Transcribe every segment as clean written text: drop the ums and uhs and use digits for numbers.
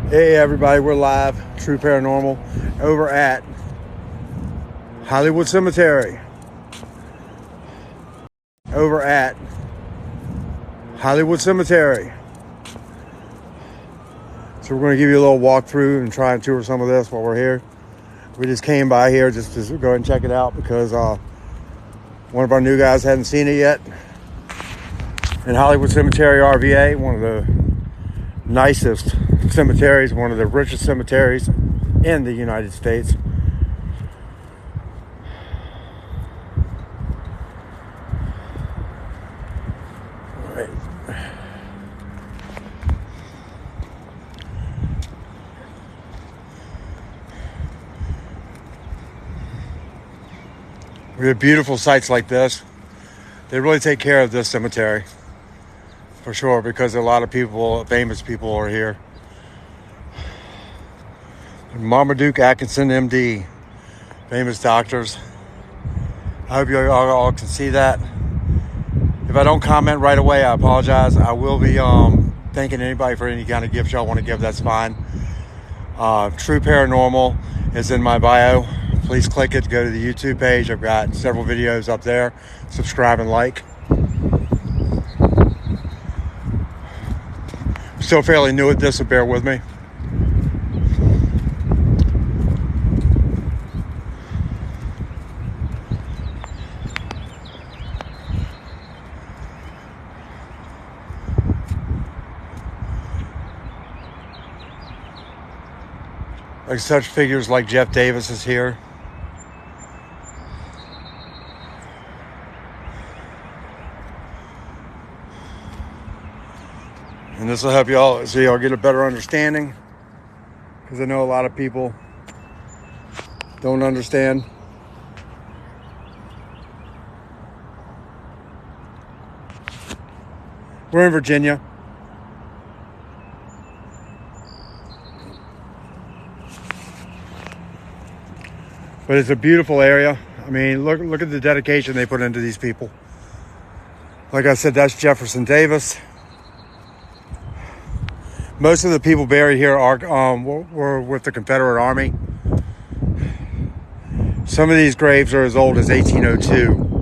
Hey everybody, we're live, True Paranormal, over at Hollywood Cemetery. Over at Hollywood Cemetery. So we're going to give you a little walkthrough and try and tour some of this while we're here. We just came by here just to go ahead and check it out because one of our new guys hadn't seen it yet. In Hollywood Cemetery, RVA, one of the nicest cemeteries, one of the richest cemeteries in the United States. All right. We have beautiful sites like this. They really take care of this cemetery, for sure, because a lot of people, famous people, are here. Marmaduke Atkinson, MD, famous doctors. I hope you all can see that. If I don't comment right away, I apologize. I will be thanking anybody for any kind of gift y'all want to give. That's fine. True Paranormal is in my bio. Please click it to go to the YouTube page. I've got several videos up there. Subscribe and like. I'm still fairly new at this, so bear with me. Like such figures like Jeff Davis is here. And this will help y'all so y'all get a better understanding, because I know a lot of people don't understand. We're in Virginia. But it's a beautiful area. I mean, look at the dedication they put into these people. Like I said, that's Jefferson Davis. Most of the people buried here were with the Confederate Army. Some of these graves are as old as 1802.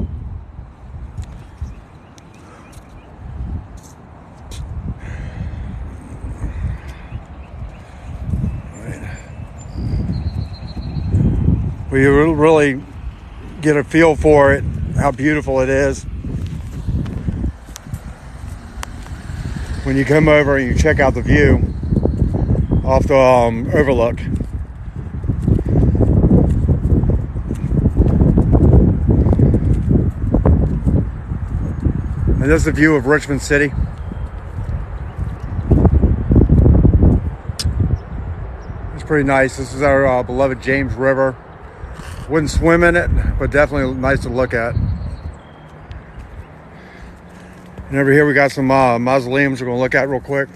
We really get a feel for it, how beautiful it is, when you come over and you check out the view off the overlook. And this is the view of Richmond City. It's pretty nice. This is our beloved James River. Wouldn't swim in it, but definitely nice to look at. And over here we got some mausoleums we're going to look at real quick.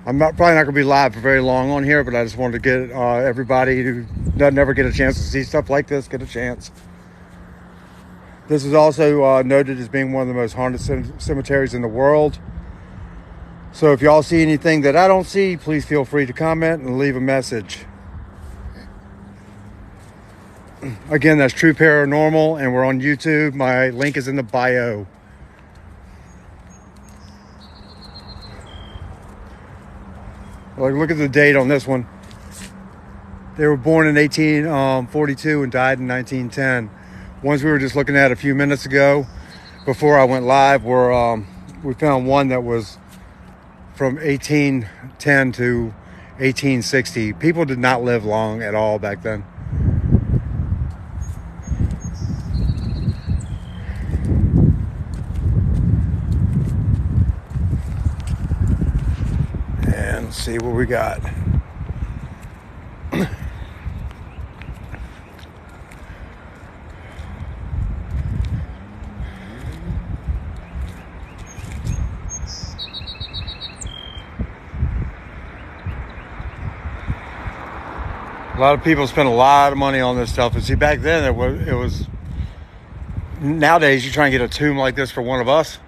I'm probably not going to be live for very long on here, but I just wanted to get everybody who doesn't ever get a chance to see stuff like this get a chance. This is also noted as being one of the most haunted cemeteries in the world. So if y'all see anything that I don't see, please feel free to comment and leave a message. Again, that's True Paranormal, and we're on YouTube. My link is in the bio. Like, look at the date on this one. They were born in 1842 and died in 1910. Ones we were just looking at a few minutes ago, before I went live, were we found one that was from 1810 to 1860. People did not live long at all back then. And let's see what we got. A lot of people spend a lot of money on this stuff. And see, back then it was nowadays you try and get a tomb like this for one of us,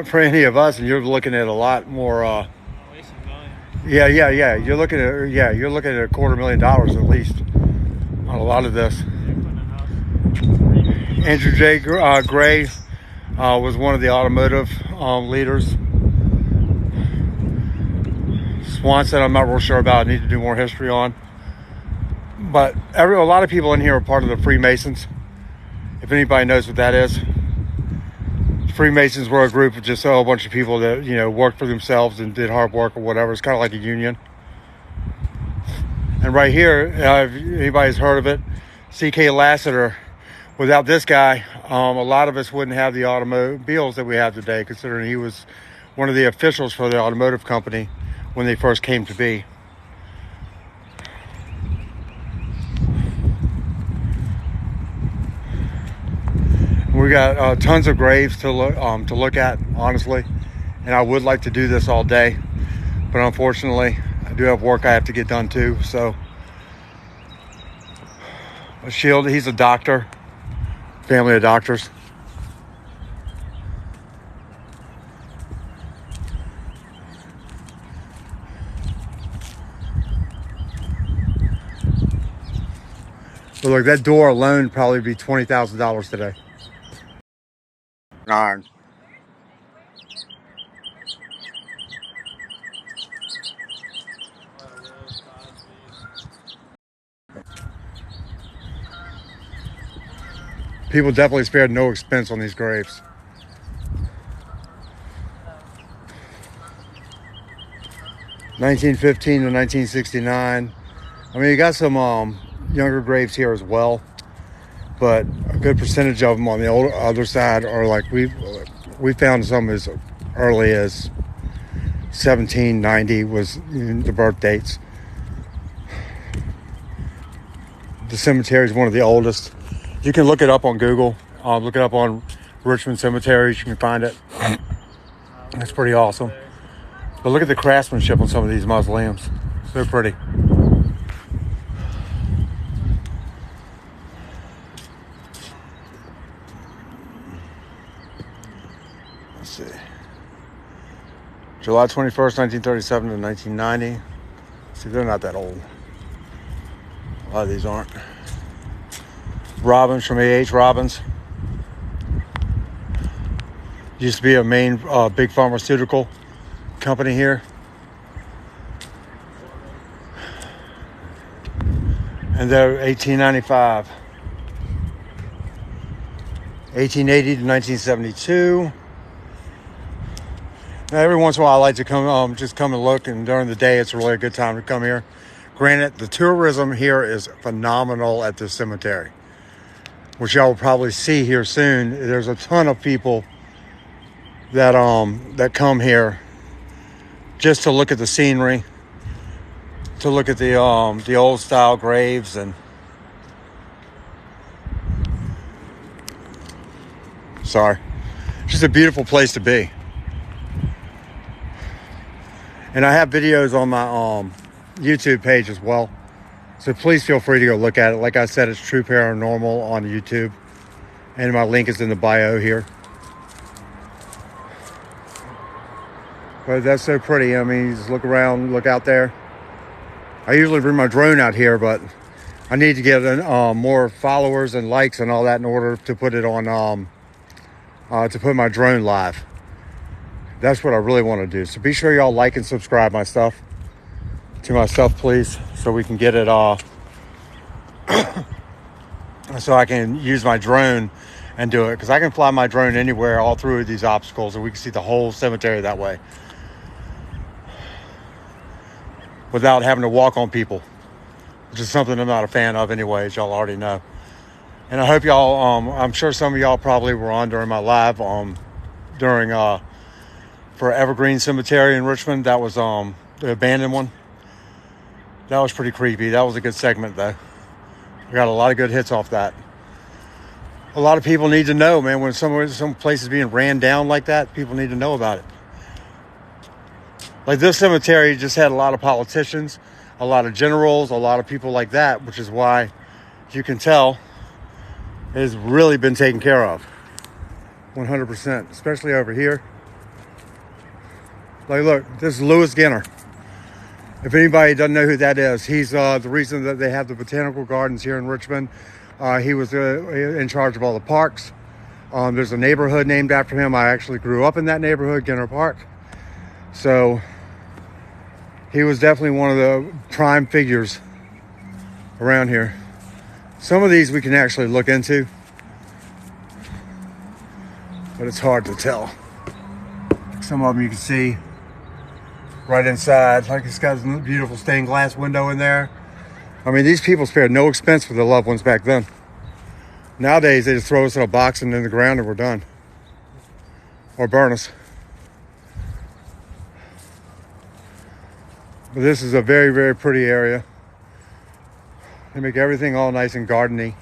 for any of us, and you're looking at a lot more Yeah. You're looking at $250,000 at least on a lot of this. Andrew J. Gray was one of the automotive leaders. Swanson, I'm not real sure about. I need to do more history on. But a lot of people in here are part of the Freemasons. If anybody knows what that is. Freemasons were a group of just a whole bunch of people that, worked for themselves and did hard work or whatever. It's kind of like a union. And right here, if anybody's heard of it, C.K. Lassiter. Without this guy, a lot of us wouldn't have the automobiles that we have today, considering he was one of the officials for the automotive company when they first came to be. We got tons of graves to look at, honestly, and I would like to do this all day, but unfortunately, I do have work I have to get done too. So, Shield, he's a doctor, family of doctors. But look, that door alone would probably be $20,000 today. Iron. People definitely spared no expense on these graves. (1915 to 1969). I mean, you got some younger graves here as well, but a good percentage of them on the other side are like we found some as early as 1790 was the birth dates. The cemetery is one of the oldest. You can look it up on Google. Look it up on Richmond cemeteries. You can find it. That's pretty awesome. But look at the craftsmanship on some of these mausoleums. So pretty. Let's see. July 21st, 1937 to 1990. See, they're not that old. A lot of these aren't. Robbins from A.H. Robbins. Used to be a main big pharmaceutical company here. And they're 1895. 1880 to 1972. Now, every once in a while I like to come and look, and during the day it's really a good time to come here. Granted, the tourism here is phenomenal at this cemetery, which y'all will probably see here soon. There's a ton of people that come here just to look at the scenery, to look at the old style graves, and just a beautiful place to be. And I have videos on my YouTube page as well, so please feel free to go look at it. Like I said, it's True Paranormal on YouTube, and my link is in the bio here. But that's so pretty. I mean, you just look around, look out there. I usually bring my drone out here, but I need to get more followers and likes and all that in order to put it on, to put my drone live. That's what I really want to do. So be sure y'all like and subscribe to my stuff, please, so we can get it so I can use my drone and do it, because I can fly my drone anywhere all through these obstacles, and we can see the whole cemetery that way without having to walk on people, which is something I'm not a fan of anyway, as y'all already know. And I hope y'all, I'm sure some of y'all probably were on during my live for Evergreen Cemetery in Richmond. That was the abandoned one. That was pretty creepy. That was a good segment, though. I got a lot of good hits off that. A lot of people need to know, man, when some place is being ran down like that, people need to know about it. Like this cemetery just had a lot of politicians, a lot of generals, a lot of people like that, which is why you can tell it has really been taken care of. 100%, especially over here. Like, look, this is Louis Ginter. If anybody doesn't know who that is, he's the reason that they have the botanical gardens here in Richmond. He was in charge of all the parks. There's a neighborhood named after him. I actually grew up in that neighborhood, Ginner Park. So he was definitely one of the prime figures around here. Some of these we can actually look into, but it's hard to tell. Some of them you can see right inside. Like it's got a beautiful stained glass window in there. I mean, these people spared no expense for their loved ones back then. Nowadays, they just throw us in a box and in the ground and we're done. Or burn us. But this is a very, very pretty area. They make everything all nice and gardeny.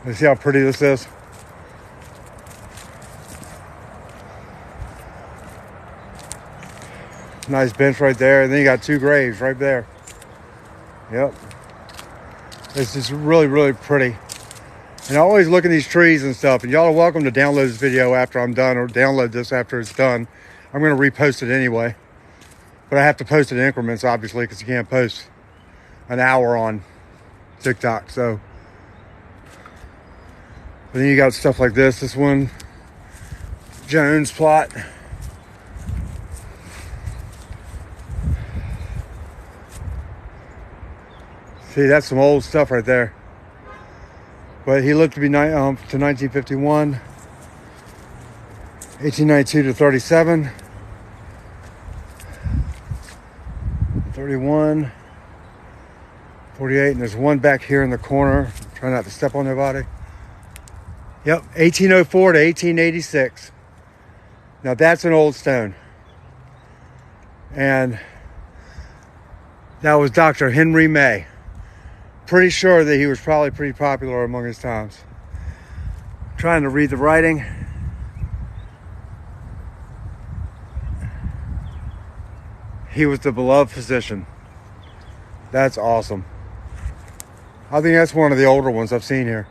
You see how pretty this is? Nice bench right there. And then you got two graves right there. Yep. It's just really, really pretty. And I always look at these trees and stuff. And y'all are welcome to download this video after I'm done, or download this after it's done. I'm going to repost it anyway. But I have to post it in increments, obviously, because you can't post an hour on TikTok. So then you got stuff like this. This one, Jones plot. See, that's some old stuff right there. But he lived to be to 1951, 1892 to 37, 31, 48, and there's one back here in the corner. Try not to step on nobody. Yep, 1804 to 1886. Now that's an old stone. And that was Dr. Henry May. Pretty sure that he was probably pretty popular among his times. Trying to read the writing. He was the beloved physician. That's awesome. I think that's one of the older ones I've seen here.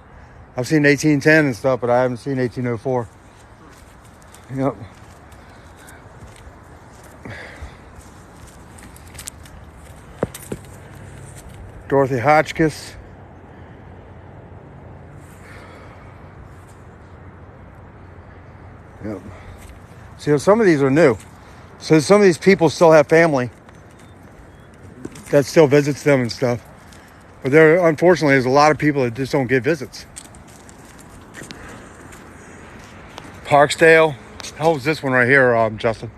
I've seen 1810 and stuff, but I haven't seen 1804. Yep. Dorothy Hotchkiss. Yep. See, some of these are new. So some of these people still have family that still visits them and stuff. But there, unfortunately, there's a lot of people that just don't get visits. Parksdale. How old is this one right here, Justin?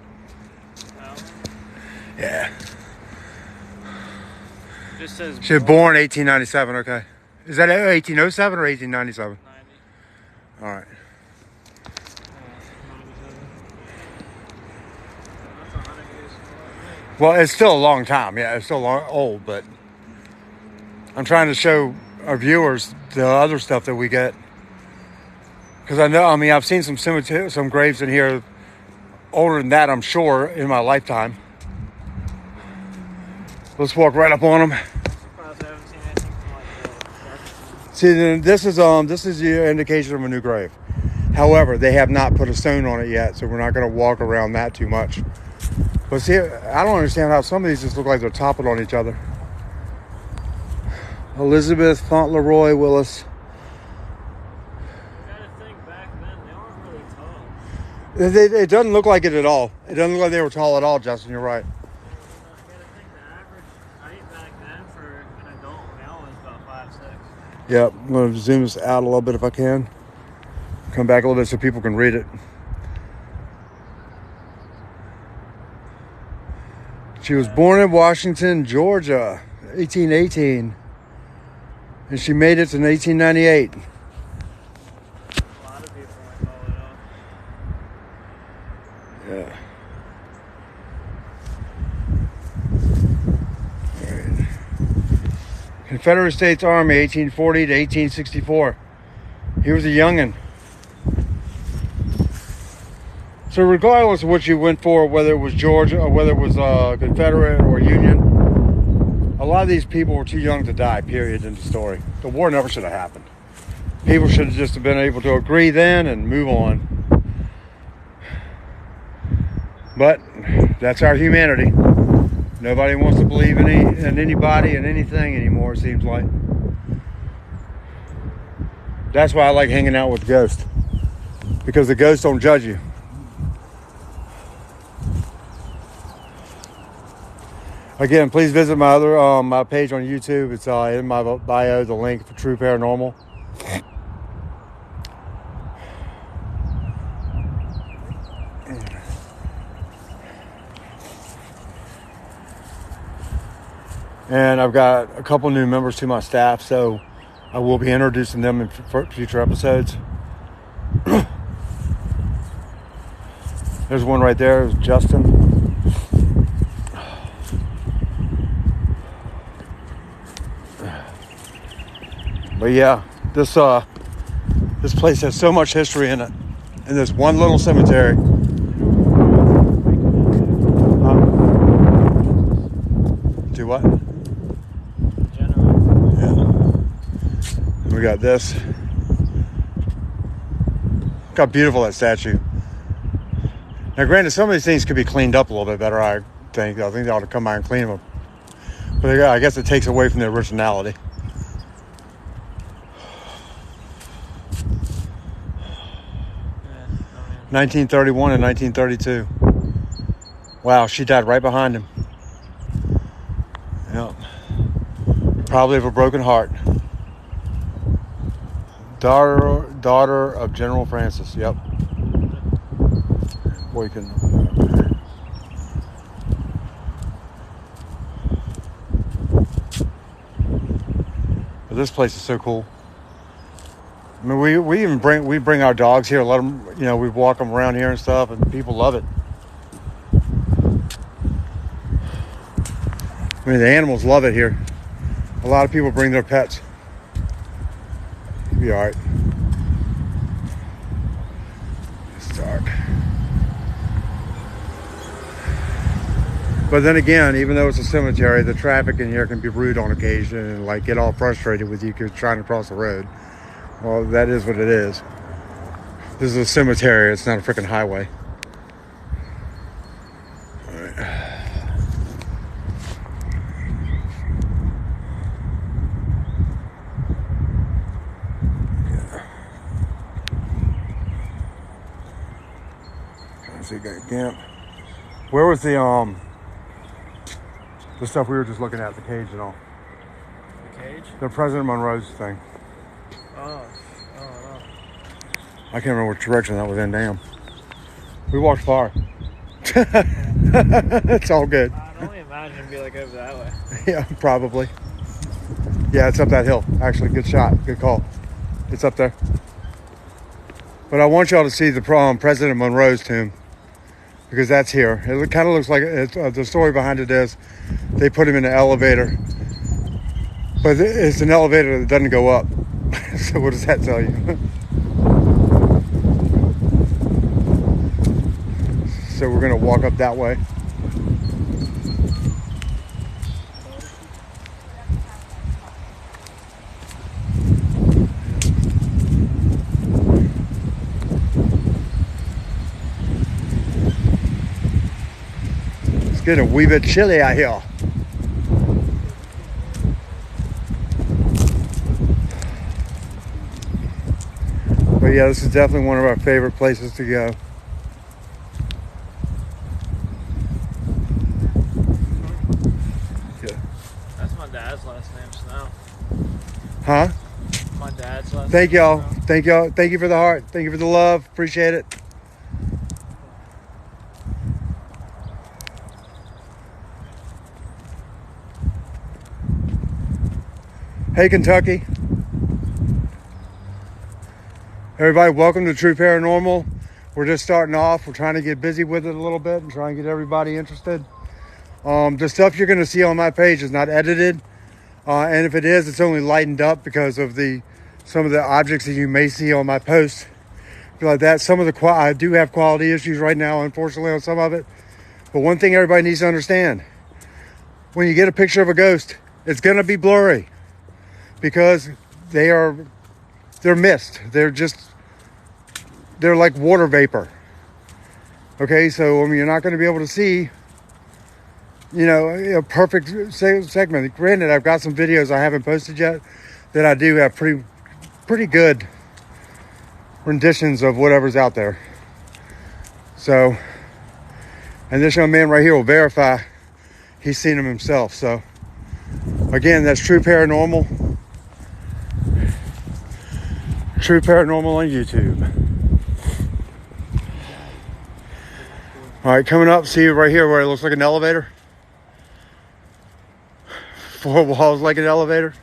Yeah. Just says she was born 1897, okay. Is that 1807 or 1897? 90. All right. That's 100 years. Well, it's still a long time. Yeah, it's still old, but I'm trying to show our viewers the other stuff that we get. Because I've seen some graves in here older than that, I'm sure, in my lifetime. Let's walk right up on them. Surprised I haven't seen anything from like the See, this is the indication of a new grave. However, they have not put a stone on it yet, so we're not going to walk around that too much. But see, I don't understand how some of these just look like they're toppling on each other. Elizabeth Fauntleroy Willis. I gotta think back then, they weren't really tall. It doesn't look like it at all. It doesn't look like they were tall at all, Justin. You're right. I gotta think the average height back then for an adult male was about 5'6". Yep, I'm going to zoom this out a little bit if I can. Come back a little bit so people can read it. She was born in Washington, Georgia, 1818. And she made it to 1898. A lot of people went all it up. Yeah. All right. Confederate States Army, 1840 to 1864. He was a youngin'. So regardless of what you went for, whether it was Georgia or whether it was Confederate or Union, a lot of these people were too young to die, period, in the story. The war never should have happened. People should have just been able to agree then and move on. But that's our humanity. Nobody wants to believe in anybody and anything anymore, it seems like. That's why I like hanging out with ghosts. Because the ghosts don't judge you. Again, please visit my other my page on YouTube. It's in my bio, the link for True Paranormal. And I've got a couple new members to my staff, so I will be introducing them in future episodes. There's one right there, Justin. But yeah, this place has so much history in it, in this one little cemetery. Do what? Yeah. We got this. Look how beautiful that statue. Now, granted, some of these things could be cleaned up a little bit better. I think they ought to come by and clean them up. But I guess it takes away from the originality. 1931 and 1932. Wow, she died right behind him. Yep. Probably of a broken heart. Daughter of General Francis. Yep. Boy, you can. But this place is so cool. I mean, we even bring our dogs here, let them, we walk them around here and stuff, and people love it. I mean, the animals love it here. A lot of people bring their pets. You'll be all right. It's dark. But then again, even though it's a cemetery, the traffic in here can be rude on occasion and get all frustrated with you because you're trying to cross the road. Well, that is what it is. This is a cemetery. It's not a freaking highway. All right. Yeah. Let's see, got a camp. Where was the stuff we were just looking at, the cage and all? The cage? The President Monroe's thing. Oh, no. I can't remember which direction that was in. Damn. We walked far. It's all good. I can only imagine it'd be over that way. Yeah, probably. Yeah, it's up that hill. Actually, good shot. Good call. It's up there. But I want y'all to see the President Monroe's tomb. Because that's here. It kind of looks like the story behind it is they put him in an elevator. But it's an elevator that doesn't go up. So what does that tell you? So we're going to walk up that way. It's getting a wee bit chilly out here. But yeah, this is definitely one of our favorite places to go. Yeah. That's my dad's last name, Snow. Huh? My dad's last Thank name. y'all. Snow. Thank y'all. Thank you for the heart. Thank you for the love. Appreciate it. Hey, Kentucky. Everybody, welcome to True Paranormal. We're just starting off. We're trying to get busy with it a little bit and try and get everybody interested. The stuff you're going to see on my page is not edited. And if it is, it's only lightened up because of some of the objects that you may see on my posts like that. Some of the I do have quality issues right now, unfortunately, on some of it. But one thing everybody needs to understand: when you get a picture of a ghost, it's gonna be blurry because they're mist. They're like water vapor. Okay, so I mean, you're not going to be able to see, a perfect segment. Granted, I've got some videos I haven't posted yet that I do have pretty good renditions of whatever's out there. So, and this young man right here will verify he's seen them himself. So, again, that's True Paranormal. True Paranormal on YouTube. All right, coming up, see right here where it looks like an elevator. 4 walls like an elevator.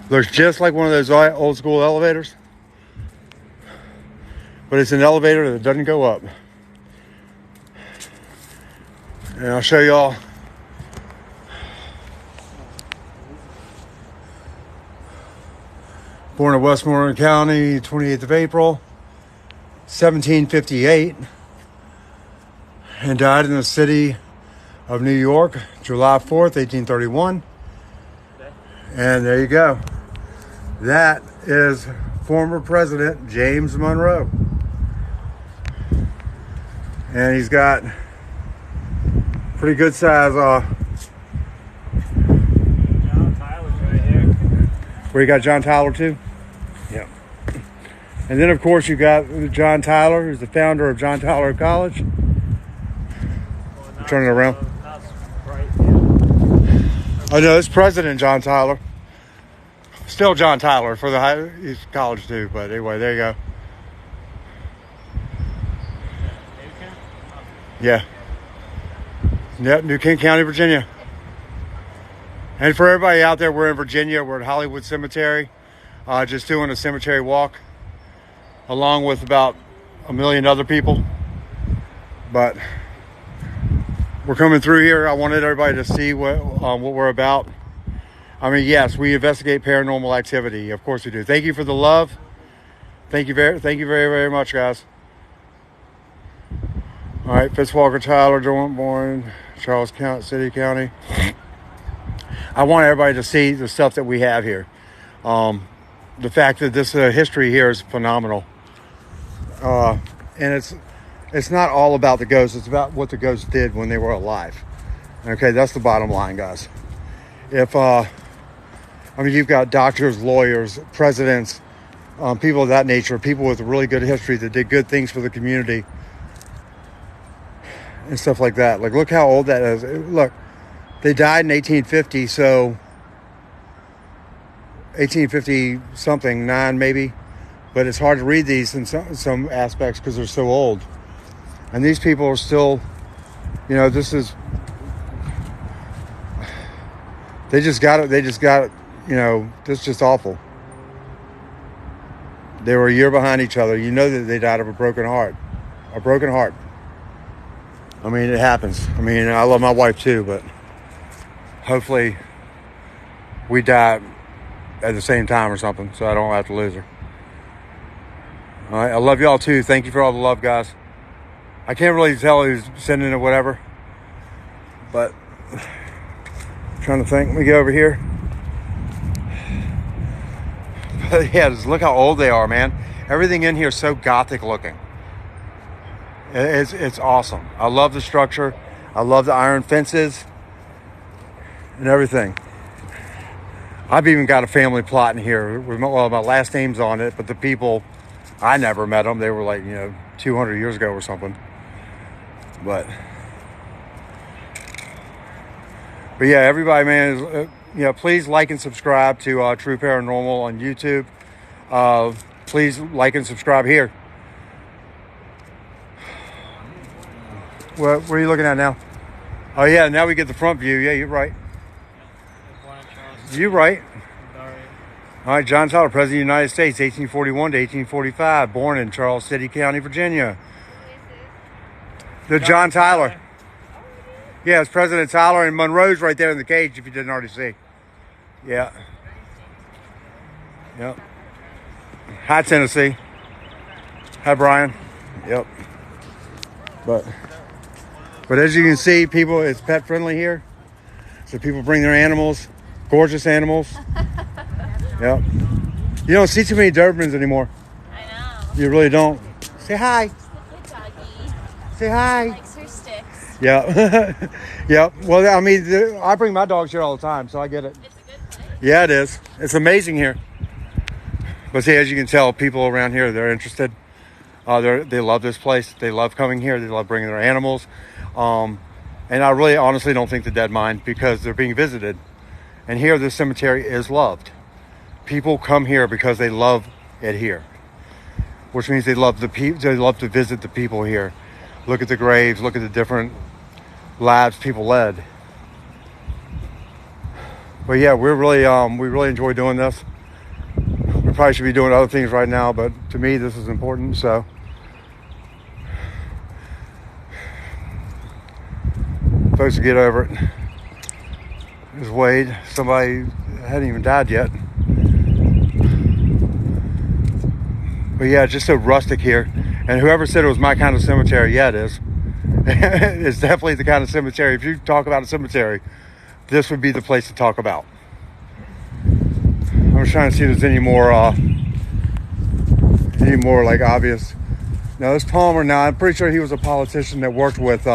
Looks just like one of those old school elevators. But it's an elevator that doesn't go up. And I'll show y'all. Born in Westmoreland County, 28th of April, 1758. And died in the city of New York, July 4th, 1831. And there you go. That is former President James Monroe. And he's got pretty good size. John Tyler's right here. Where you got John Tyler too? Yeah. And then of course you got John Tyler, who's the founder of John Tyler College. Turn it around. Oh no, it's President John Tyler. Still John Tyler for the he's college too, but anyway, there you go. Yeah. Yep, New King County, Virginia. And for everybody out there, we're in Virginia. We're at Hollywood Cemetery. Just doing a cemetery walk along with about 1 million other people. But we're coming through here. I wanted everybody to see what we're about. I mean, yes, we investigate paranormal activity. Of course we do. Thank you for the love. Thank you very, very much, guys. All right, Fitzwalker Tyler, born Charles City County. I want everybody to see the stuff that we have here. The fact that this history here is phenomenal. And it's not all about the ghosts. It's about what the ghosts did when they were alive. Okay, that's the bottom line, guys. If you've got doctors, lawyers, presidents, people of that nature, people with a really good history that did good things for the community and stuff like that. Like, look how old that is. Look, they died in 1850, so 1850 something, 9 maybe. But it's hard to read these in some aspects because they're so old. And these people are still, this is, they just got it, this is just awful. They were a year behind each other. You know that they died of a broken heart. I mean, it happens. I mean, I love my wife too, but hopefully we die at the same time or something so I don't have to lose her. All right, I love y'all too. Thank you for all the love, guys. I can't really tell who's sending it, whatever, but I'm trying to think. Let me get over here. But yeah, just look how old they are, man. Everything in here is so gothic looking. It's awesome. I love the structure. I love the iron fences and everything. I've even got a family plot in here. Well, my last name's on it, but the people, I never met them. They were like, 200 years ago or something. But yeah, everybody, man, please like and subscribe to True Paranormal on YouTube. Please like and subscribe here. Where are you looking at now? Oh yeah, now we get the front view. Yeah, you're right. You're right. All right, John Tyler, President of the United States, 1841 to 1845, born in Charles City County, Virginia. The John Tyler. Yeah, it's President Tyler, and Monroe's right there in the cage, if you didn't already see. Yeah. Yep. Hi, Tennessee. Hi, Brian. Yep. But as you can see, people, it's pet friendly here. So people bring their animals, gorgeous animals. Yep. You don't see too many Dobermans anymore. I know. You really don't. Say hi. Good doggy. Say hi. Likes her sticks. Yeah. Yep. Well, I mean, I bring my dogs here all the time, so I get it. It's a good place. Yeah, it is. It's amazing here. But see, as you can tell, people around here, they're interested. They love this place. They love coming here. They love bringing their animals. And I really honestly don't think the dead mind, because they're being visited. And here, this cemetery is loved. People come here because they love it here, which means they love they love to visit the people here. Look at the graves. Look at the different lives people led. But yeah, we really enjoy doing this. We probably should be doing other things right now, but to me, this is important. So, folks, to get over it. There's Wade. Somebody hadn't even died yet. But yeah, just so rustic here. And whoever said it was my kind of cemetery, yeah, it is. It's definitely the kind of cemetery. If you talk about a cemetery, this would be the place to talk about. I'm just trying to see if there's any more like obvious. Now this Palmer. Now I'm pretty sure he was a politician that worked with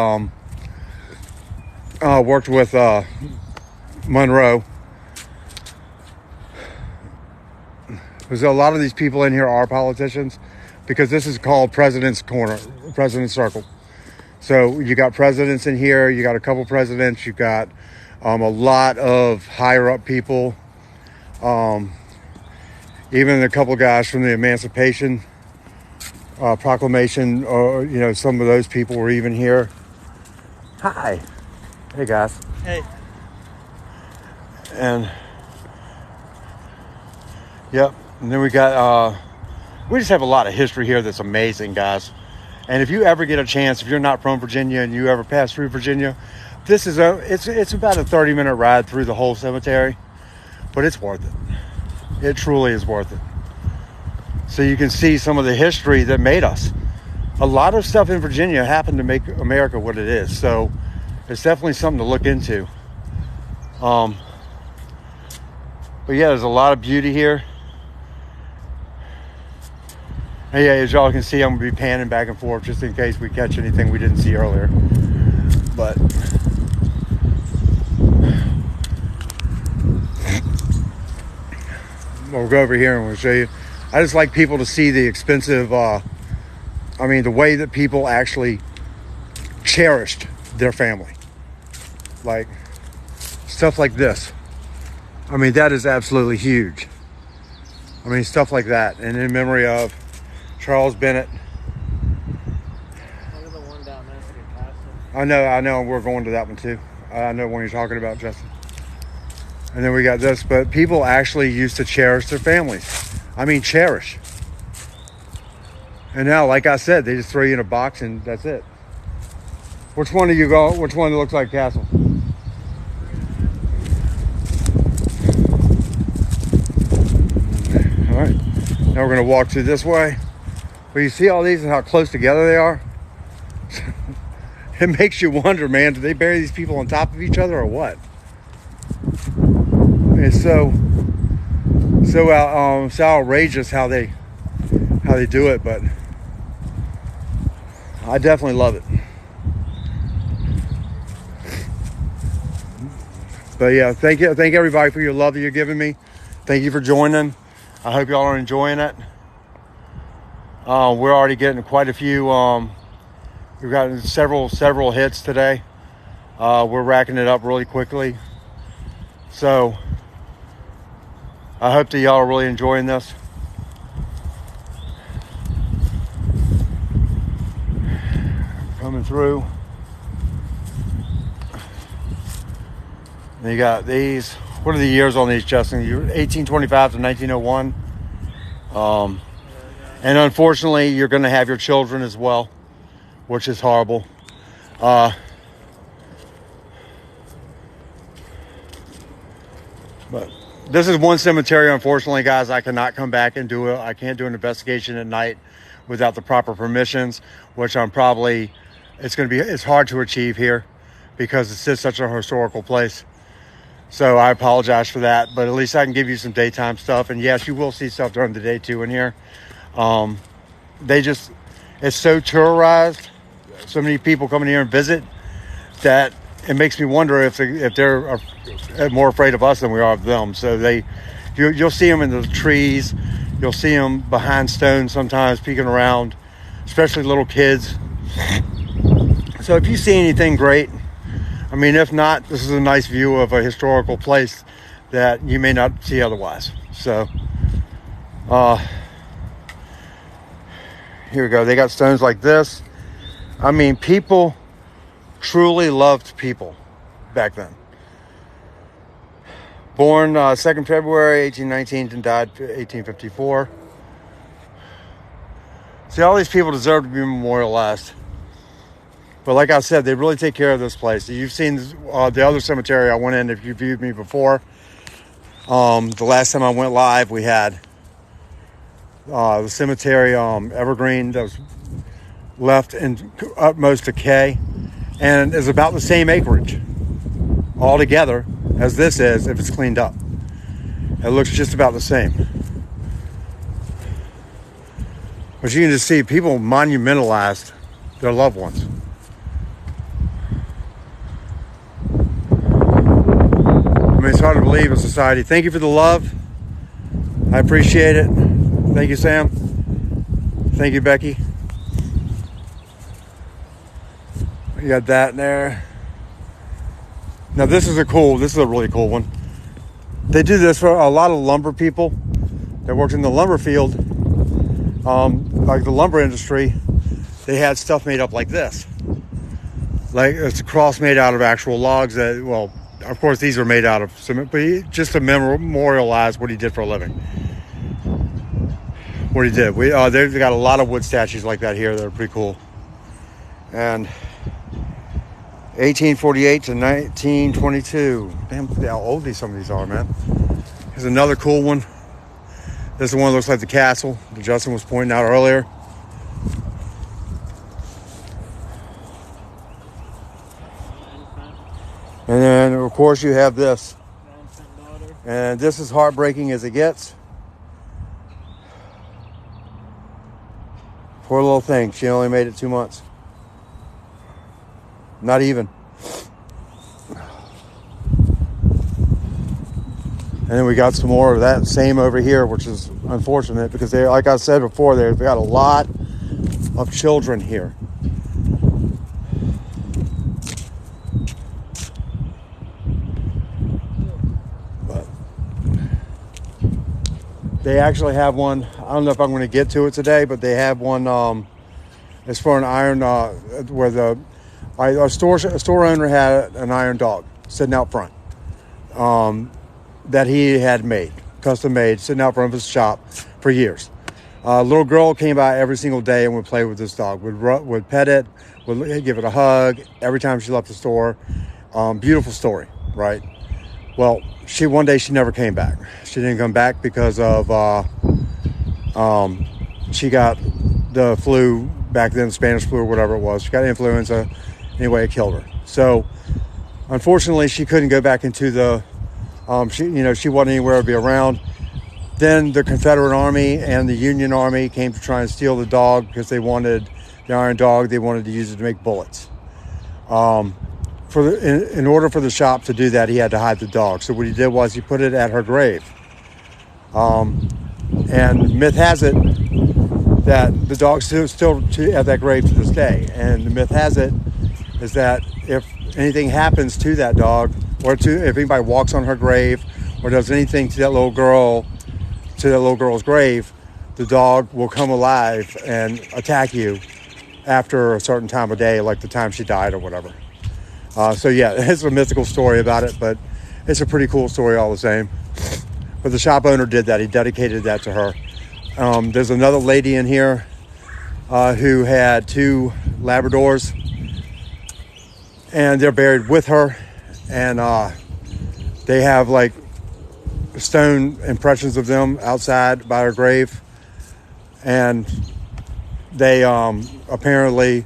Monroe. Because a lot of these people in here are politicians, because this is called President's Corner, President's Circle. So you got presidents in here. You got a couple presidents. You got a lot of higher up people. Even a couple guys from the Emancipation Proclamation, or some of those people were even here. Hi, hey guys. Hey. And yep, and then we got we just have a lot of history here that's amazing, guys. And if you ever get a chance, if you're not from Virginia and you ever pass through Virginia, this is it's about a 30-minute ride through the whole cemetery, but it's worth it. It truly is worth it. So you can see some of the history that made us. A lot of stuff in Virginia happened to make America what it is. So it's definitely something to look into. But yeah, there's a lot of beauty here. And yeah, as y'all can see, I'm gonna be panning back and forth just in case we catch anything we didn't see earlier. But we'll go over here and we'll show you. I just like people to see the expensive, the way that people actually cherished their family. Like stuff like this. I mean, that is absolutely huge. I mean, stuff like that. And in memory of Charles Bennett. Look at the one down there for your castle. I know, we're going to that one too. I know what you're talking about, Justin. And then we got this, but people actually used to cherish their families. I mean, cherish. And now, like I said, they just throw you in a box and that's it. Which one do you go? Which one looks like Castle? All right. Now we're going to walk through this way. But you see all these and how close together they are? It makes you wonder, man, do they bury these people on top of each other or what? It's so outrageous how they do it, but I definitely love it. But yeah, thank everybody for your love that you're giving me. Thank you for joining. I hope y'all are enjoying it. We're already getting quite a few. We've gotten several hits today. We're racking it up really quickly. So I hope that y'all are really enjoying this. Coming through. And you got these. What are the years on these, Justin? 1825 to 1901. And unfortunately, you're going to have your children as well, which is horrible. But this is one cemetery, unfortunately, guys, I cannot come back and do it. I can't do an investigation at night without the proper permissions, which it's hard to achieve here because it's just such a historical place. So I apologize for that, but at least I can give you some daytime stuff. And yes, you will see stuff during the day too in here. It's so tourized, so many people coming here and visit, that it makes me wonder if they're more afraid of us than we are of them. So you'll see them in the trees, you'll see them behind stones sometimes peeking around, especially little kids. So if you see anything, great. I mean, if not, this is a nice view of a historical place that you may not see otherwise. So here we go. They got stones like this. I mean, people truly loved people back then. Born 2nd February 1819 and died 1854. See, all these people deserve to be memorialized. But like I said, they really take care of this place. You've seen the other cemetery I went in, if you viewed me before. The last time I went live, we had the cemetery Evergreen that was left in utmost decay, and is about the same acreage altogether as this is if it's cleaned up. It looks just about the same. But you can just see people monumentalized their loved ones. I mean, it's hard to believe in society. Thank you for the love. I appreciate it. Thank you, Sam. Thank you, Becky. You got that in there. Now this is a really cool one. They do this for a lot of lumber people that worked in the lumber field, like the lumber industry. They had stuff made up like this. Like it's a cross made out of actual logs that, well, of course these are made out of cement, but just to memorialize what he did for a living. What he did. They've got a lot of wood statues like that here that are pretty cool. And 1848 to 1922. Damn, how old some of these are, man. Here's another cool one. This is one that looks like the castle that Justin was pointing out earlier. And then, of course, you have this. And this is heartbreaking as it gets. Poor little thing. She only made it 2 months. Not even. And then we got some more of that same over here, which is unfortunate because they, like I said before, they've got a lot of children here. But they actually have one. I don't know if I'm going to get to it today, but they have one. It's for an iron where a store owner had an iron dog sitting out front that he had made, custom made, sitting out front of his shop for years. A little girl came by every single day and would play with this dog, would pet it, would give it a hug every time she left the store. Beautiful story, right? Well, one day she never came back. She didn't come back because of she got the flu back then, Spanish flu or whatever it was. She got influenza. Anyway, it killed her. So, unfortunately, she couldn't go back into the. She wasn't anywhere to be around. Then the Confederate Army and the Union Army came to try and steal the dog because they wanted the iron dog. They wanted to use it to make bullets. In order for the shop to do that, he had to hide the dog. So what he did was he put it at her grave. And myth has it that the dog's still at that grave to this day. And the myth has it is that if anything happens to that dog, or if anybody walks on her grave, or does anything to that little girl's grave, the dog will come alive and attack you after a certain time of day, like the time she died or whatever. So yeah, it's a mythical story about it, but it's a pretty cool story all the same. But the shop owner did that. He dedicated that to her. There's another lady in here who had 2 Labradors, and they're buried with her. And they have like stone impressions of them outside by her grave. And they apparently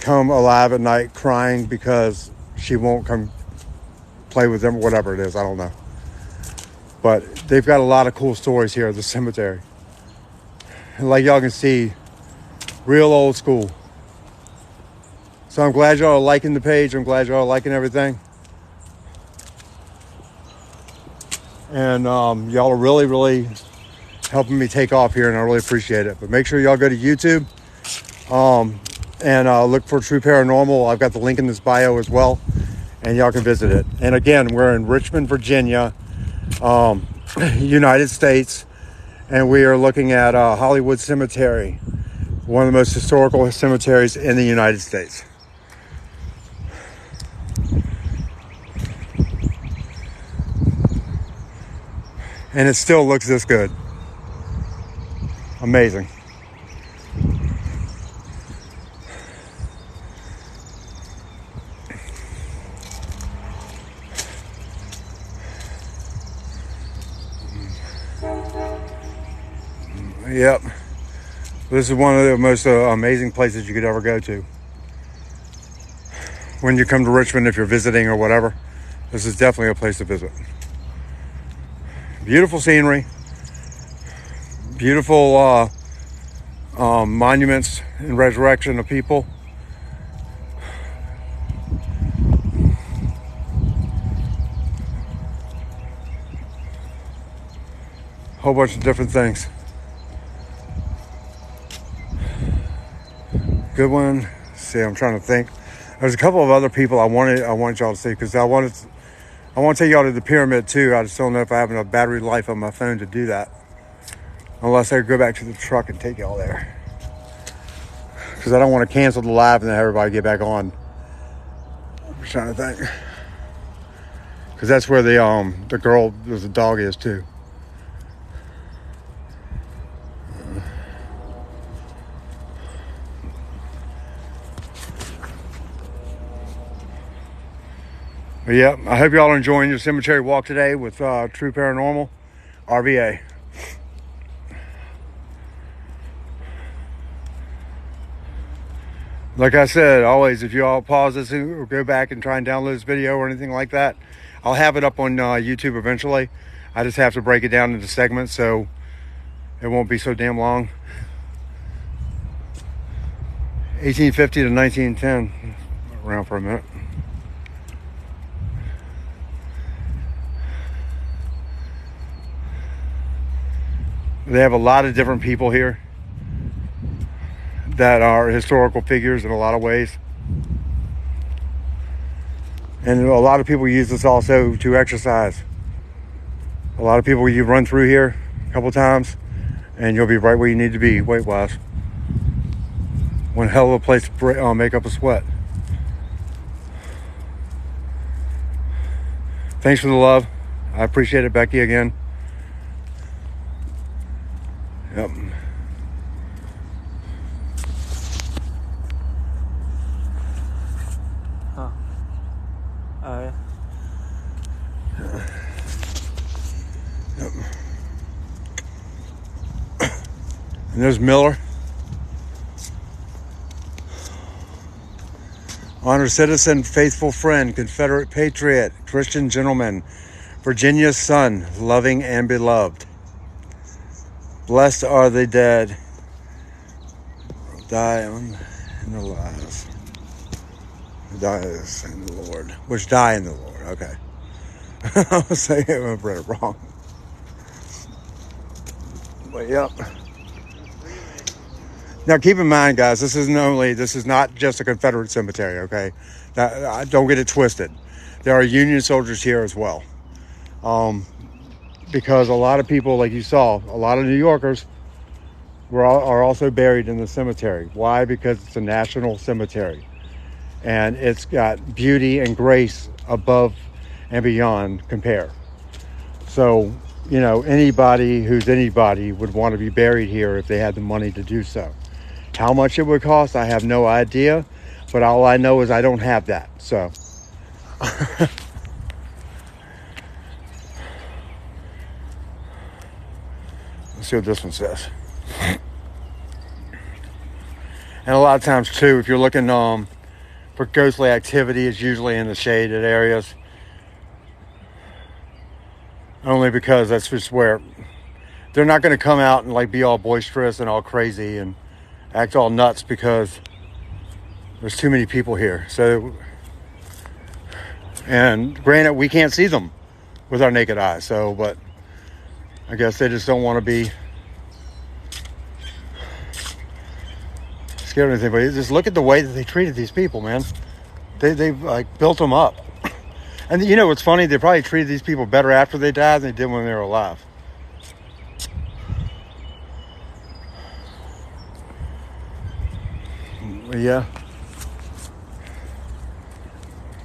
come alive at night crying because she won't come play with them, whatever it is. I don't know. But they've got a lot of cool stories here at the cemetery. And like y'all can see, real old school. So I'm glad y'all are liking the page. I'm glad y'all are liking everything. And y'all are really, really helping me take off here, and I really appreciate it. But make sure y'all go to YouTube and look for True Paranormal. I've got the link in this bio as well, and y'all can visit it. And again, we're in Richmond, Virginia, United States, and we are looking at Hollywood Cemetery, one of the most historical cemeteries in the United States. And it still looks this good. Amazing. Yep. This is one of the most amazing places you could ever go to. When you come to Richmond, if you're visiting or whatever, this is definitely a place to visit. Beautiful scenery. Beautiful monuments and resurrection of people. Whole bunch of different things. Good one. Let's see, I'm trying to think. There's a couple of other people I want y'all to see, because I want to take y'all to the pyramid too. I just don't know if I have enough battery life on my phone to do that. Unless I go back to the truck and take y'all there. Because I don't want to cancel the live and then everybody get back on. I'm trying to think. Because that's where the girl, there's a dog is too. But yeah, I hope y'all are enjoying your cemetery walk today with True Paranormal, RVA. Like I said, always, if you all pause this or go back and try and download this video or anything like that, I'll have it up on YouTube eventually. I just have to break it down into segments so it won't be so damn long. 1850 to 1910. Around for a minute. They have a lot of different people here that are historical figures in a lot of ways. And a lot of people use this also to exercise. A lot of people, you run through here a couple times and you'll be right where you need to be weight-wise. One hell of a place to make up a sweat. Thanks for the love. I appreciate it, Becky, again. Yep. Huh. Oh, yeah. Yep. And there's Miller. Honored citizen, faithful friend, Confederate patriot, Christian gentleman, Virginia's son, loving and beloved. Blessed are the dead, die in the lives. Dies in the Lord, which die in the Lord. Okay, I was saying it, I read it wrong. But yep. Now keep in mind, guys, this is not just a Confederate cemetery. Okay, don't get it twisted. There are Union soldiers here as well. Because a lot of people, like you saw, a lot of New Yorkers are also buried in the cemetery. Why? Because it's a national cemetery. And it's got beauty and grace above and beyond compare. So, you know, anybody who's anybody would want to be buried here if they had the money to do so. How much it would cost, I have no idea. But all I know is I don't have that. So... Let's see what this one says. And a lot of times too, if you're looking for ghostly activity, it's usually in the shaded areas. Only because that's just where they're not going to come out and like be all boisterous and all crazy and act all nuts because there's too many people here. So, and granted, we can't see them with our naked eye. So, but I guess they just don't want to be scared of anything. But just look at the way that they treated these people, man. They've like built them up. And you know what's funny? They probably treated these people better after they died than they did when they were alive. Yeah.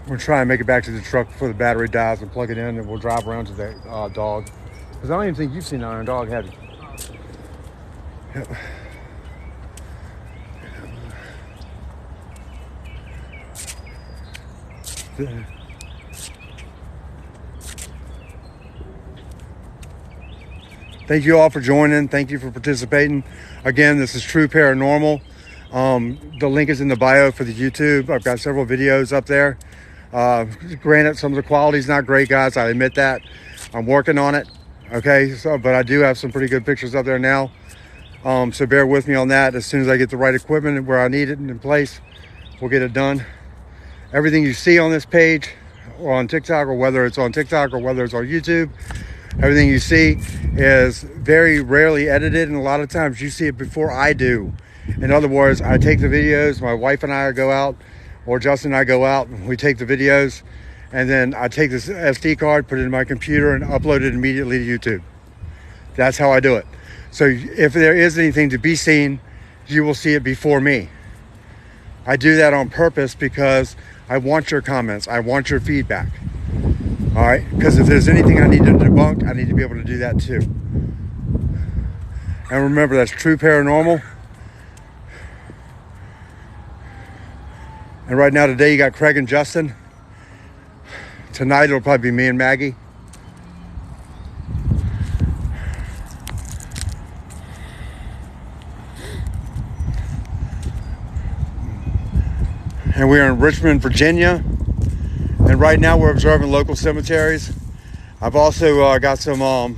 We'll try and make it back to the truck before the battery dies and plug it in, and we'll drive around to the dog. Because I don't even think you've seen an iron dog, have you? Yep. Thank you all for joining. Thank you for participating. Again, this is True Paranormal. The link is in the bio for the YouTube. I've got several videos up there. Granted, some of the quality is not great, guys. I admit that. I'm working on it. Okay, but I do have some pretty good pictures up there now. So bear with me on that. As soon as I get the right equipment where I need it and in place, we'll get it done. Everything you see on this page or on TikTok, or whether it's on TikTok or whether it's on YouTube, everything you see is very rarely edited, and a lot of times you see it before I do. In other words, I take the videos, my wife and I go out, or Justin and I go out, and we take the videos, and then I take this SD card, put it in my computer, and upload it immediately to YouTube. That's how I do it. So if there is anything to be seen, you will see it before me. I do that on purpose because I want your comments. I want your feedback. All right? Because if there's anything I need to debunk, I need to be able to do that too. And remember, that's True Paranormal. And right now, today, you got Craig and Justin. Tonight, it'll probably be me and Maggie. And we are in Richmond, Virginia. And right now, we're observing local cemeteries. I've also got some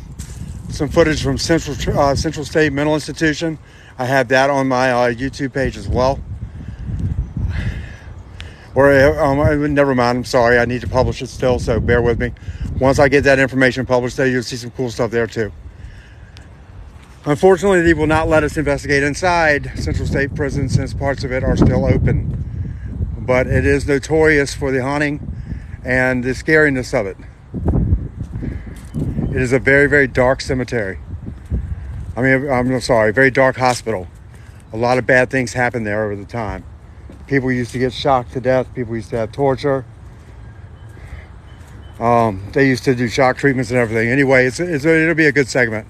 footage from Central State Mental Institution. I have that on my YouTube page as well. Or never mind, I'm sorry, I need to publish it still, so bear with me. Once I get that information published there, you'll see some cool stuff there too. Unfortunately, they will not let us investigate inside Central State Prison since parts of it are still open. But it is notorious for the haunting and the scariness of it. It is a very, very dark cemetery. I'm sorry, very dark hospital. A lot of bad things happen there over the time. People used to get shocked to death. People used to have torture. They used to do shock treatments and everything. Anyway, it'll be a good segment.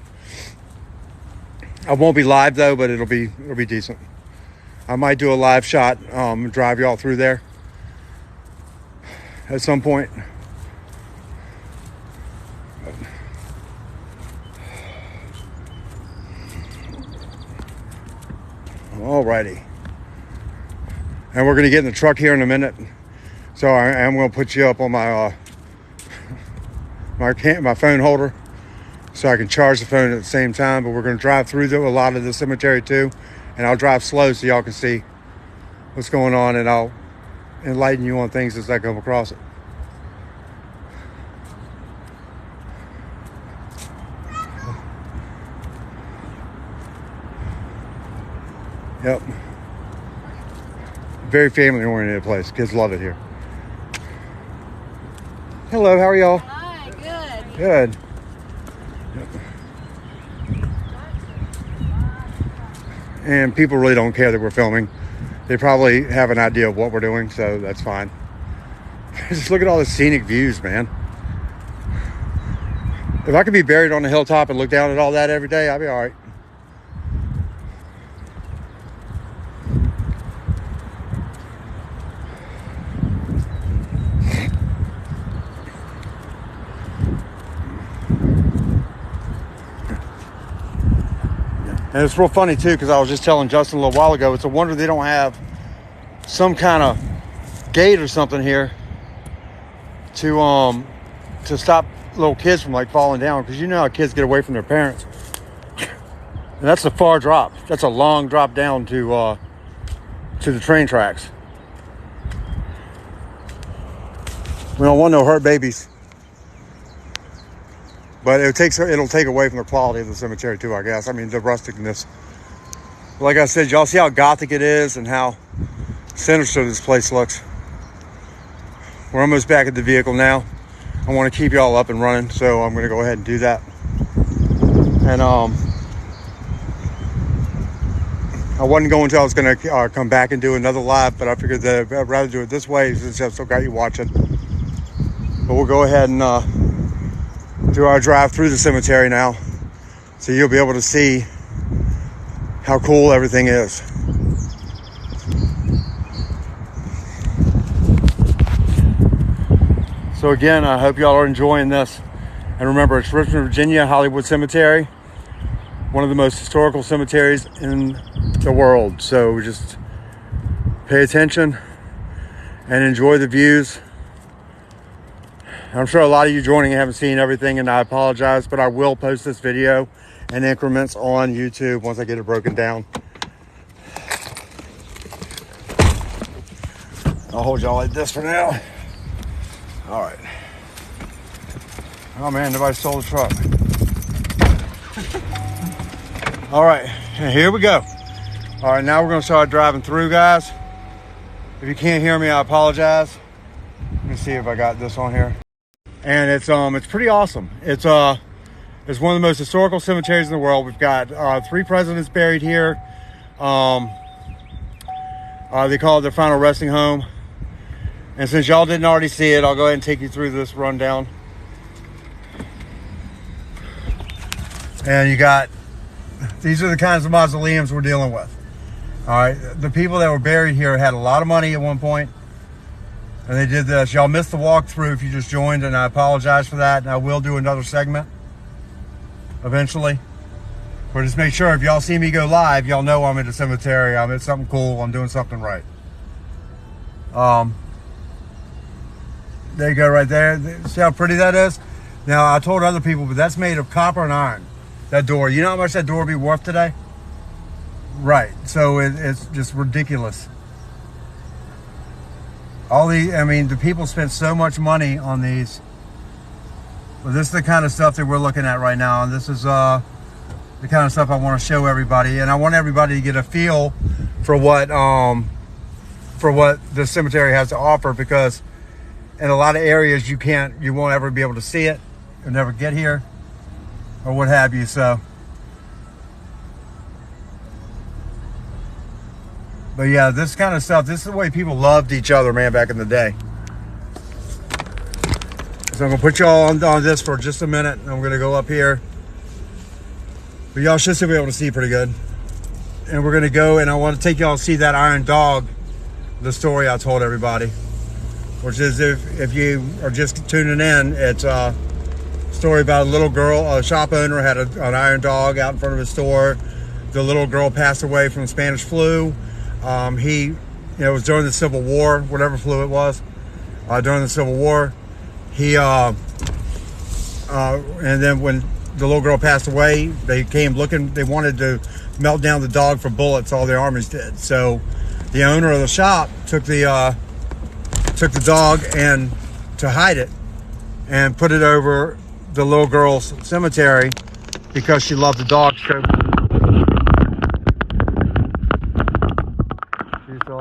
I won't be live though, but it'll be decent. I might do a live shot, drive y'all through there at some point. Alrighty. And we're going to get in the truck here in a minute. So I am going to put you up on my my phone holder so I can charge the phone at the same time. But we're going to drive through a lot of the cemetery too. And I'll drive slow so y'all can see what's going on, and I'll enlighten you on things as I come across it. Yep. Very family-oriented place. Kids love it here. Hello, how are y'all? Hi, good. Good. Yep. And people really don't care that we're filming. They probably have an idea of what we're doing, so that's fine. Just look at all the scenic views, man. If I could be buried on a hilltop and look down at all that every day, I'd be all right. And it's real funny too, because I was just telling Justin a little while ago, it's a wonder they don't have some kind of gate or something here to stop little kids from like falling down, because you know how kids get away from their parents. And that's a far drop. That's a long drop down to the train tracks. We don't want no hurt babies. But it'll take away from the quality of the cemetery too, I guess. I mean, the rusticness. Like I said, y'all see how gothic it is and how sinister this place looks. We're almost back at the vehicle now. I want to keep y'all up and running, so I'm going to go ahead and do that. And I wasn't going to. I was going to come back and do another live, but I figured that I'd rather do it this way since I've still got you watching. But we'll go ahead and do our drive through the cemetery now, so you'll be able to see how cool everything is. So again, I hope y'all are enjoying this. And remember, it's Richmond, Virginia, Hollywood Cemetery, one of the most historical cemeteries in the world. So just pay attention and enjoy the views. I'm sure a lot of you joining haven't seen everything, and I apologize, but I will post this video in increments on YouTube once I get it broken down. I'll hold y'all like this for now. All right. Oh man, nobody stole the truck. All right, here we go. All right, now we're gonna start driving through, guys. If you can't hear me, I apologize. Let me see if I got this on here. And it's pretty awesome. It's one of the most historical cemeteries in the world. We've got 3 presidents buried here. They call it their final resting home. And since y'all didn't already see it, I'll go ahead and take you through this rundown. And these are the kinds of mausoleums we're dealing with. All right, the people that were buried here had a lot of money at one point, and they did this. Y'all missed the walkthrough if you just joined, and I apologize for that. And I will do another segment eventually. But just make sure if y'all see me go live, y'all know I'm in the cemetery. I'm at something cool. I'm doing something right. There you go, right there. See how pretty that is? Now, I told other people, but that's made of copper and iron. That door. You know how much that door would be worth today? Right. So it's just ridiculous. The people spent so much money on these. But this is the kind of stuff that we're looking at right now. And this is the kind of stuff I want to show everybody. And I want everybody to get a feel for what the cemetery has to offer, because in a lot of areas you won't ever be able to see it. You'll never get here or what have you. So, but yeah, this kind of stuff, this is the way people loved each other, man, back in the day. So I'm gonna put y'all on this for just a minute, and I'm gonna go up here. But y'all should still be able to see pretty good. And we're gonna go, and I want to take y'all to see that iron dog, the story I told everybody. Which is, if you are just tuning in, it's a story about a little girl. A shop owner had an iron dog out in front of his store. The little girl passed away from Spanish flu. It was during the Civil War, whatever flu it was. During the Civil War, and then when the little girl passed away, they came looking. They wanted to melt down the dog for bullets. All the armies did. So the owner of the shop took the dog and to hide it and put it over the little girl's cemetery because she loved the dog so much. She used to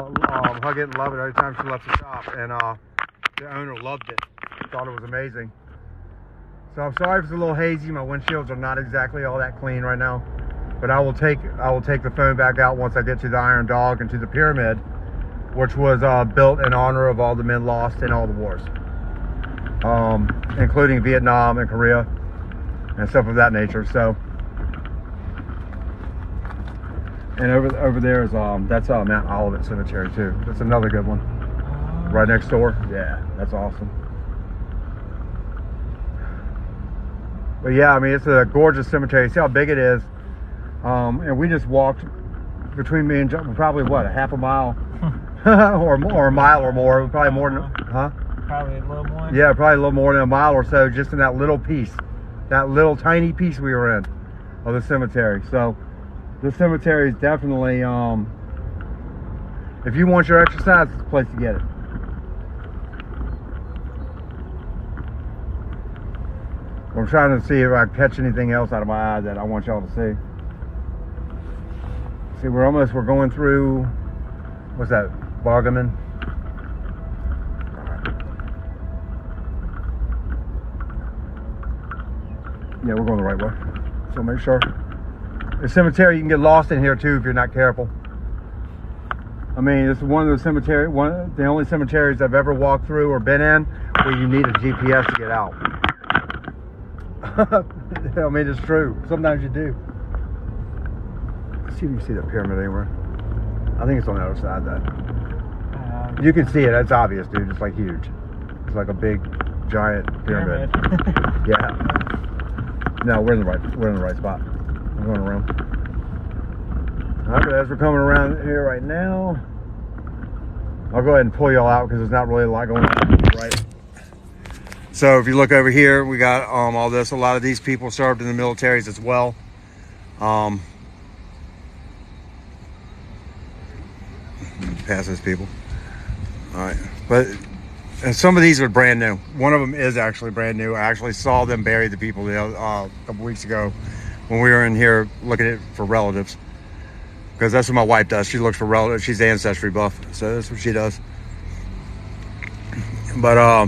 hug it and love it every time she left the shop, and the owner loved it, thought it was amazing. So I'm sorry if it's a little hazy. My windshields are not exactly all that clean right now, but I will take the phone back out once I get to the iron dog and to the pyramid, which was built in honor of all the men lost in all the wars, including Vietnam and Korea and stuff of that nature. So, and over there is that's Mount Olivet Cemetery too. That's another good one, right next door. Yeah, that's awesome. But yeah, it's a gorgeous cemetery. See how big it is. And we just walked between me and John, probably what, a half a mile or more, a mile or more, probably more than, huh? Probably a little more. Yeah, probably a little more than a mile or so, just in that little piece, that little tiny piece we were in of the cemetery. So the cemetery is definitely, if you want your exercise, it's the place to get it. I'm trying to see if I catch anything else out of my eye that I want y'all to see. See, we're going through, what's that, Bargaman? Yeah, we're going the right way. So make sure. The cemetery, you can get lost in here too if you're not careful. I mean, this is one of the the only cemeteries I've ever walked through or been in where you need a GPS to get out. I mean, it's true. Sometimes you do. Let's see if you can see that pyramid anywhere. I think it's on the other side though. You can see it. It's obvious, dude. It's like huge. It's like a big, giant pyramid. Yeah. No, we're in the right spot. I'm going around. Alright, as we're coming around here right now, I'll go ahead and pull y'all out because there's not really a lot going on, right? So if you look over here, we got all this. A lot of these people served in the militaries as well. Pass those people. All right, but some of these are brand new. One of them is actually brand new. I actually saw them bury the people a couple weeks ago when we were in here looking at for relatives, because that's what my wife does. She looks for relatives. She's ancestry buff, so that's what she does. But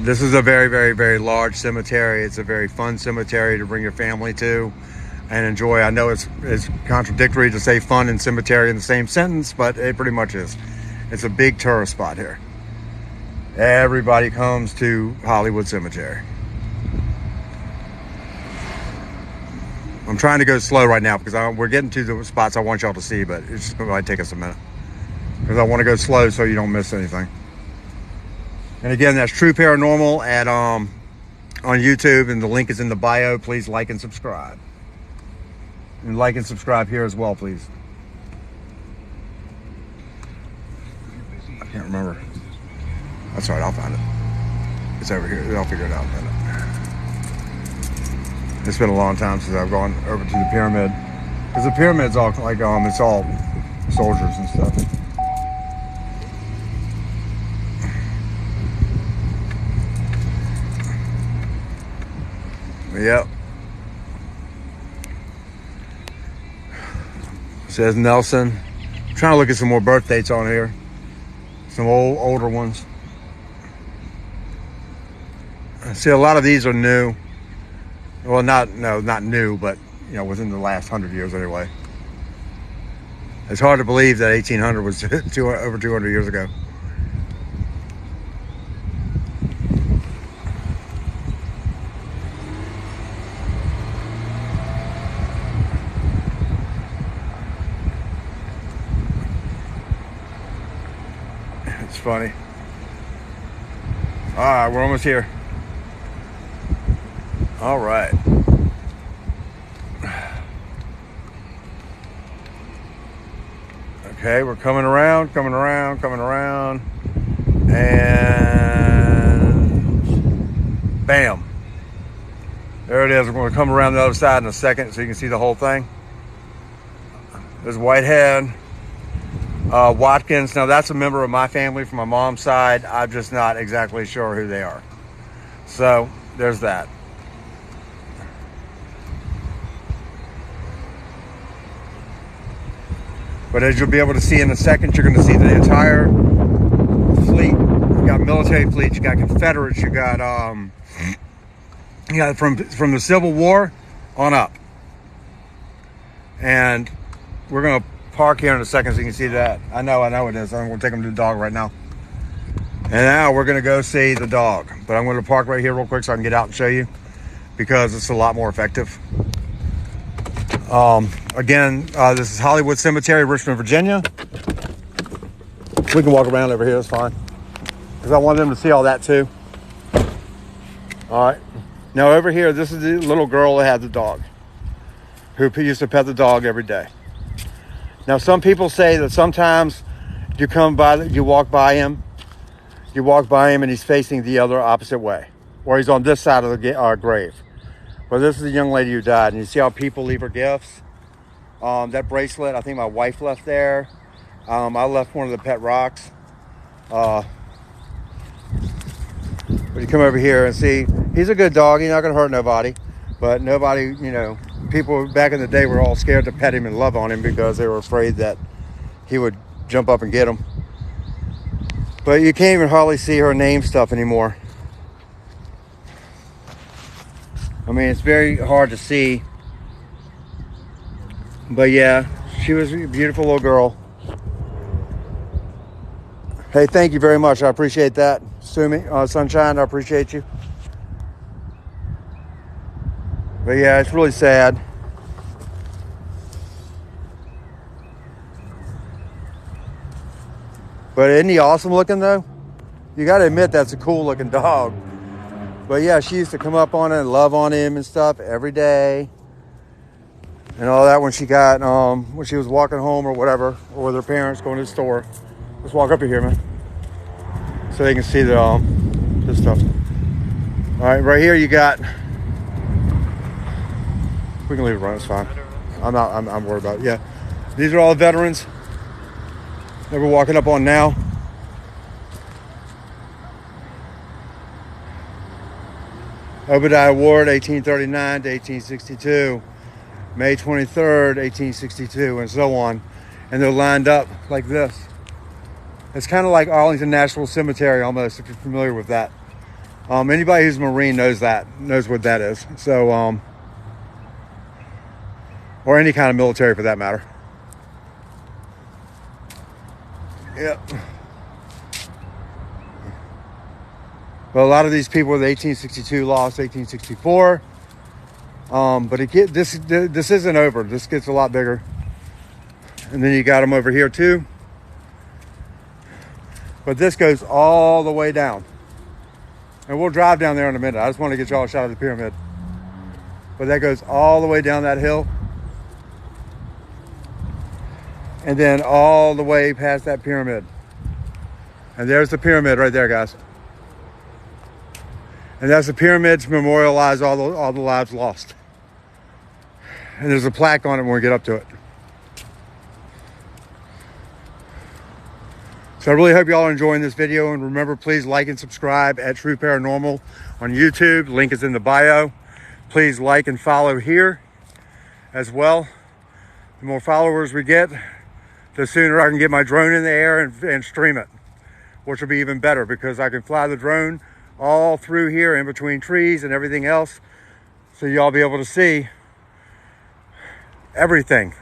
this is a very, very, very large cemetery. It's a very fun cemetery to bring your family to and enjoy. I know it's contradictory to say fun and cemetery in the same sentence, but it pretty much is. It's a big tourist spot here. Everybody comes to Hollywood Cemetery. I'm trying to go slow right now because we're getting to the spots I want y'all to see, but it's just going to take us a minute because I want to go slow so you don't miss anything. And again, that's True Paranormal at on YouTube, and the link is in the bio. Please like and subscribe. And like and subscribe here as well, please. I can't remember. That's all right, I'll find it. It's over here. I'll figure it out in a minute. It's been a long time since I've gone over to the pyramid. Because the pyramid's all like, it's all soldiers and stuff. Yep. Says Nelson. I'm trying to look at some more birth dates on here. Some older ones. See, a lot of these are new. Well, not new, but within the last 100 years anyway. It's hard to believe that 1800 was over 200 years ago. It's funny. All right, we're almost here. All right. Okay, we're coming around, and bam. There it is. We're going to come around the other side in a second so you can see the whole thing. There's Whitehead. Watkins. Now that's a member of my family from my mom's side. I'm just not exactly sure who they are. So there's that. But as you'll be able to see in a second, you're going to see the entire fleet. You got military fleets, you got Confederates, you got from the Civil War on up. And we're going to park here in a second so you can see that. I know it is. I'm going to take them to the dog right now. And now we're going to go see the dog. But I'm going to park right here real quick so I can get out and show you, because it's a lot more effective. Again, this is Hollywood Cemetery, Richmond, Virginia. We can walk around over here, it's fine. Because I want them to see all that too. All right. Now over here, this is the little girl that had the dog, who used to pet the dog every day. Now some people say that sometimes you walk by him and he's facing the other opposite way, or he's on this side of the grave. But this is a young lady who died, and you see how people leave her gifts. That bracelet, I think my wife left there. I left one of the pet rocks. But you come over here and see, he's a good dog. He's not going to hurt nobody. But nobody, people back in the day were all scared to pet him and love on him because they were afraid that he would jump up and get them. But you can't even hardly see her name stuff anymore. I mean, it's very hard to see. But yeah, she was a beautiful little girl. Hey, thank you very much. I appreciate that. Sumi, Sunshine, I appreciate you. But yeah, it's really sad. But isn't he awesome looking though? You got to admit that's a cool looking dog. But yeah, she used to come up on it and love on him and stuff every day. And all that when she was walking home or whatever, or with her parents going to the store. Let's walk up here, man. So they can see this stuff. All right, right here you got, we can leave it run, it's fine. I'm worried about it, yeah. These are all the veterans that we're walking up on now. Obadiah Ward, 1839 to 1862. May 23rd, 1862, and so on. And they're lined up like this. It's kind of like Arlington National Cemetery almost, if you're familiar with that. Anybody who's a Marine knows what that is. So, or any kind of military for that matter. Yep. But a lot of these people with 1862 lost 1864. But this isn't over. This gets a lot bigger. And then you got them over here too. But this goes all the way down. And we'll drive down there in a minute. I just want to get y'all a shot of the pyramid. But that goes all the way down that hill. And then all the way past that pyramid. And there's the pyramid right there, guys. And that's the pyramid to memorialize all the lives lost. And there's a plaque on it when we get up to it. So I really hope y'all are enjoying this video. And remember, please like and subscribe at True Paranormal on YouTube. Link is in the bio. Please like and follow here as well. The more followers we get, the sooner I can get my drone in the air and stream it, which will be even better because I can fly the drone all through here in between trees and everything else. So y'all be able to see everything.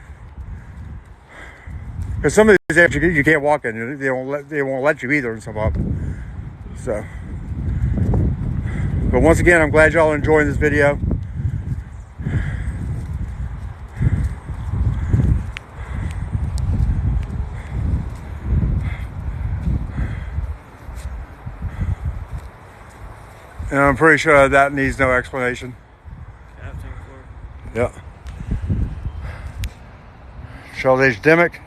Because some of these areas you can't walk in. They won't let you either in some of them. So, but once again, I'm glad y'all are enjoying this video. And I'm pretty sure that needs no explanation. Captain Court. Yeah. Charles H. Dimmick,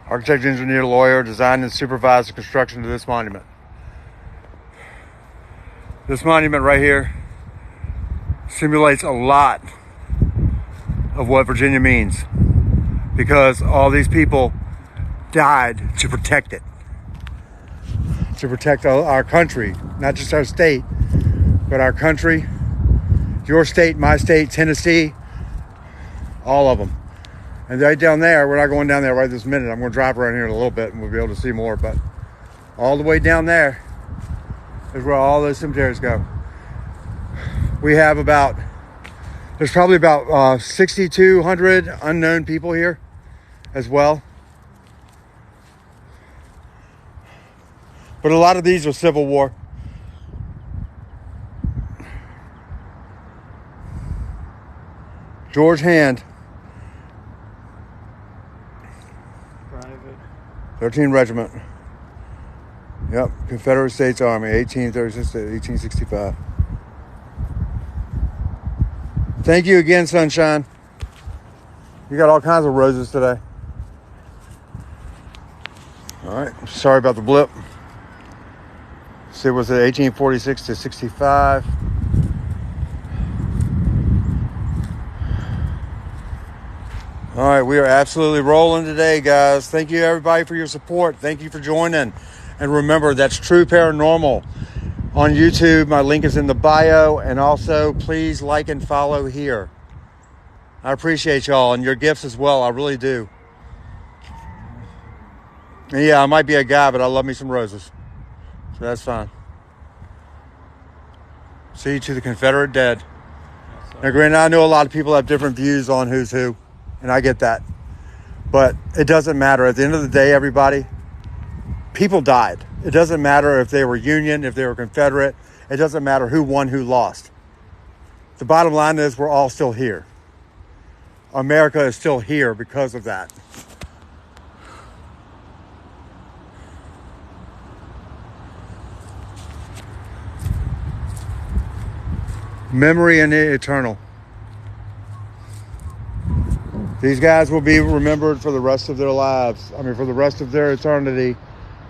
architect, engineer, lawyer, designed and supervised the construction of this monument. This monument right here simulates a lot of what Virginia means because all these people died to protect it. To protect our country, not just our state, but our country, your state, my state, Tennessee, all of them. And right down there, we're not going down there right this minute. I'm going to drive around here in a little bit and we'll be able to see more. But all the way down there is where all those cemeteries go. We have there's probably about 6,200 unknown people here as well. But a lot of these are Civil War. George Hand, Private. 13 Regiment. Yep, Confederate States Army, 1836 to 1865. Thank you again, Sunshine. You got all kinds of roses today. All right, sorry about the blip. See, was it 1846 to 65? All right, we are absolutely rolling today, guys. Thank you, everybody, for your support. Thank you for joining. And remember, that's True Paranormal on YouTube. My link is in the bio. And also, please like and follow here. I appreciate y'all and your gifts as well. I really do. And yeah, I might be a guy, but I love me some roses. So that's fine. See, to the Confederate dead. Now, granted, I know a lot of people have different views on who's who, and I get that. But it doesn't matter. At the end of the day, everybody, people died. It doesn't matter if they were Union, if they were Confederate. It doesn't matter who won, who lost. The bottom line is we're all still here. America is still here because of that. Memory and the eternal. These guys will be remembered for the rest of their lives. I mean, for the rest of their eternity,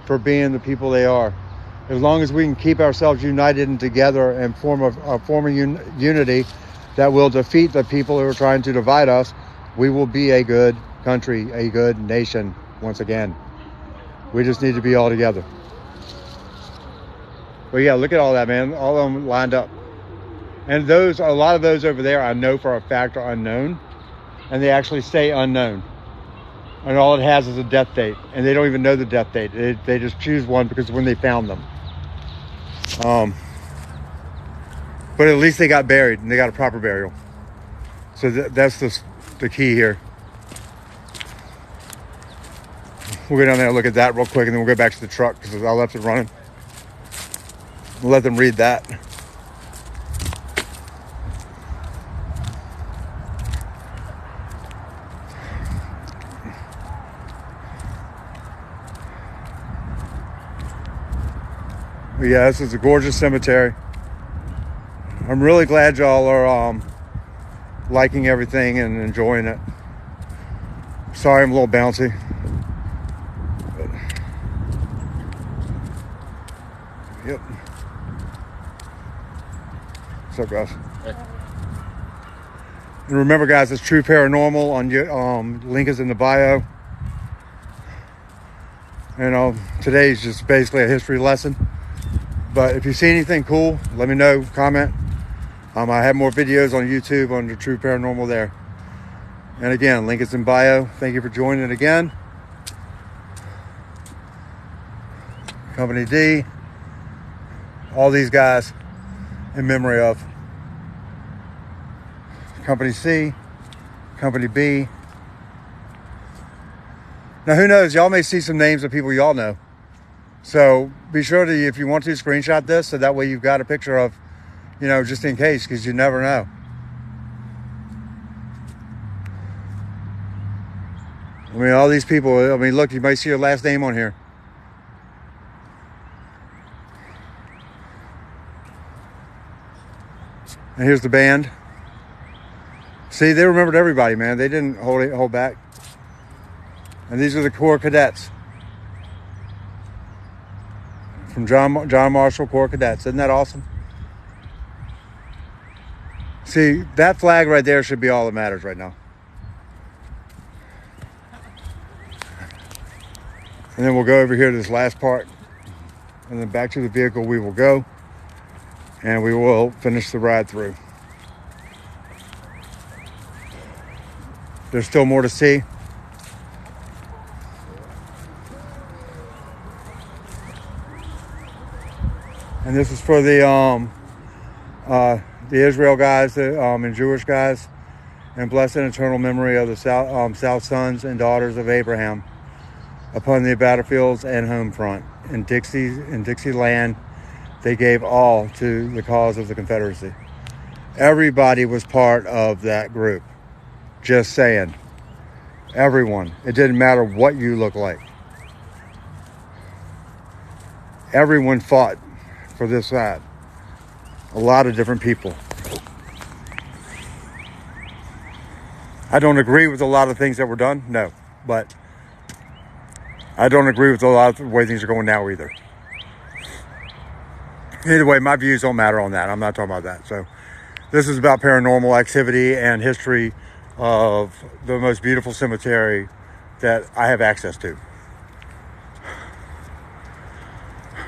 for being the people they are. As long as we can keep ourselves united and together and form a unity that will defeat the people who are trying to divide us, we will be a good country, a good nation once again. We just need to be all together. But yeah, look at all that, man. All of them lined up. And a lot of those over there, I know for a fact are unknown. And they actually stay unknown. And all it has is a death date. And they don't even know the death date. They just choose one because when they found them. But at least they got buried and they got a proper burial. So that's the key here. We'll go down there and look at that real quick and then we'll go back to the truck because I left it running. We'll let them read that. But yeah, this is a gorgeous cemetery. I'm really glad y'all are liking everything and enjoying it. Sorry I'm a little bouncy. But, yep. What's up, guys? Hey. And remember, guys, it's True Paranormal on your link is in the bio. And today's just basically a history lesson. But if you see anything cool, let me know, comment. I have more videos on YouTube on the True Paranormal there. And again, link is in bio. Thank you for joining again. Company D. All these guys in memory of. Company C. Company B. Now, who knows? Y'all may see some names of people y'all know. So be sure to, if you want to, screenshot this so that way you've got a picture of, just in case, because you never know. I mean, all these people, look, you might see your last name on here. And here's the band. See, they remembered everybody, man. They didn't hold back. And these are the Corps Cadets. From John Marshall Corps Cadets. Isn't that awesome? See, that flag right there should be all that matters right now. And then we'll go over here to this last part. And then back to the vehicle we will go. And we will finish the ride through. There's still more to see. And this is for the Israel guys and Jewish guys, and blessed and eternal memory of the South sons and daughters of Abraham upon the battlefields and home front. In Dixieland, they gave all to the cause of the Confederacy. Everybody was part of that group. Just saying. Everyone. It didn't matter what you look like. everyone fought for this side. A lot of different people. I don't agree with a lot of things that were done, no, but I don't agree with a lot of the way things are going now either. Either way, my views don't matter on that. I'm not talking about that. So this is about paranormal activity and history of the most beautiful cemetery that I have access to.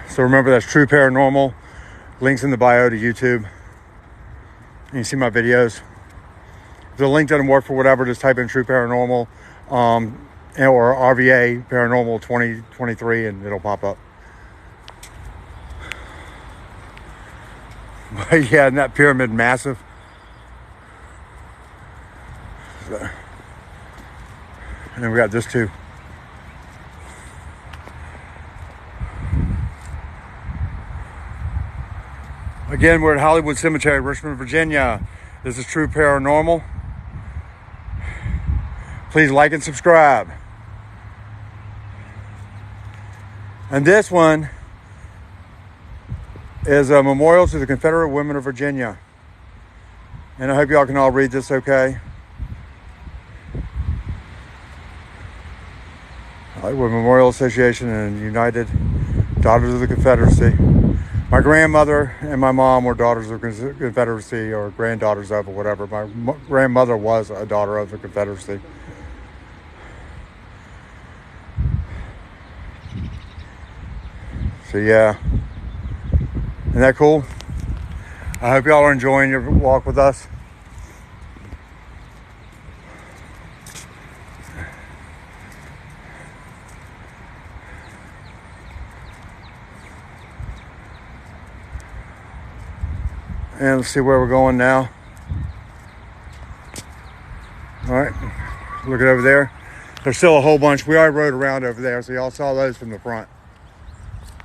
So remember, that's True Paranormal. Links in the bio to YouTube. You can see my videos. If the link doesn't work for whatever, just type in True Paranormal or RVA Paranormal 2023 and it'll pop up. But yeah, and that pyramid massive. So, and then we got this too. Again, we're at Hollywood Cemetery, Richmond, Virginia. This is True Paranormal. Please like and subscribe. And this one is a memorial to the Confederate women of Virginia. And I hope y'all can all read this okay. Hollywood Memorial Association and United Daughters of the Confederacy. My grandmother and my mom were daughters of the Confederacy, or granddaughters of, or whatever. My grandmother was a daughter of the Confederacy. So yeah, isn't that cool? I hope y'all are enjoying your walk with us. And let's see where we're going now. All right, look at over there. There's still a whole bunch. We already rode around over there, so y'all saw those from the front.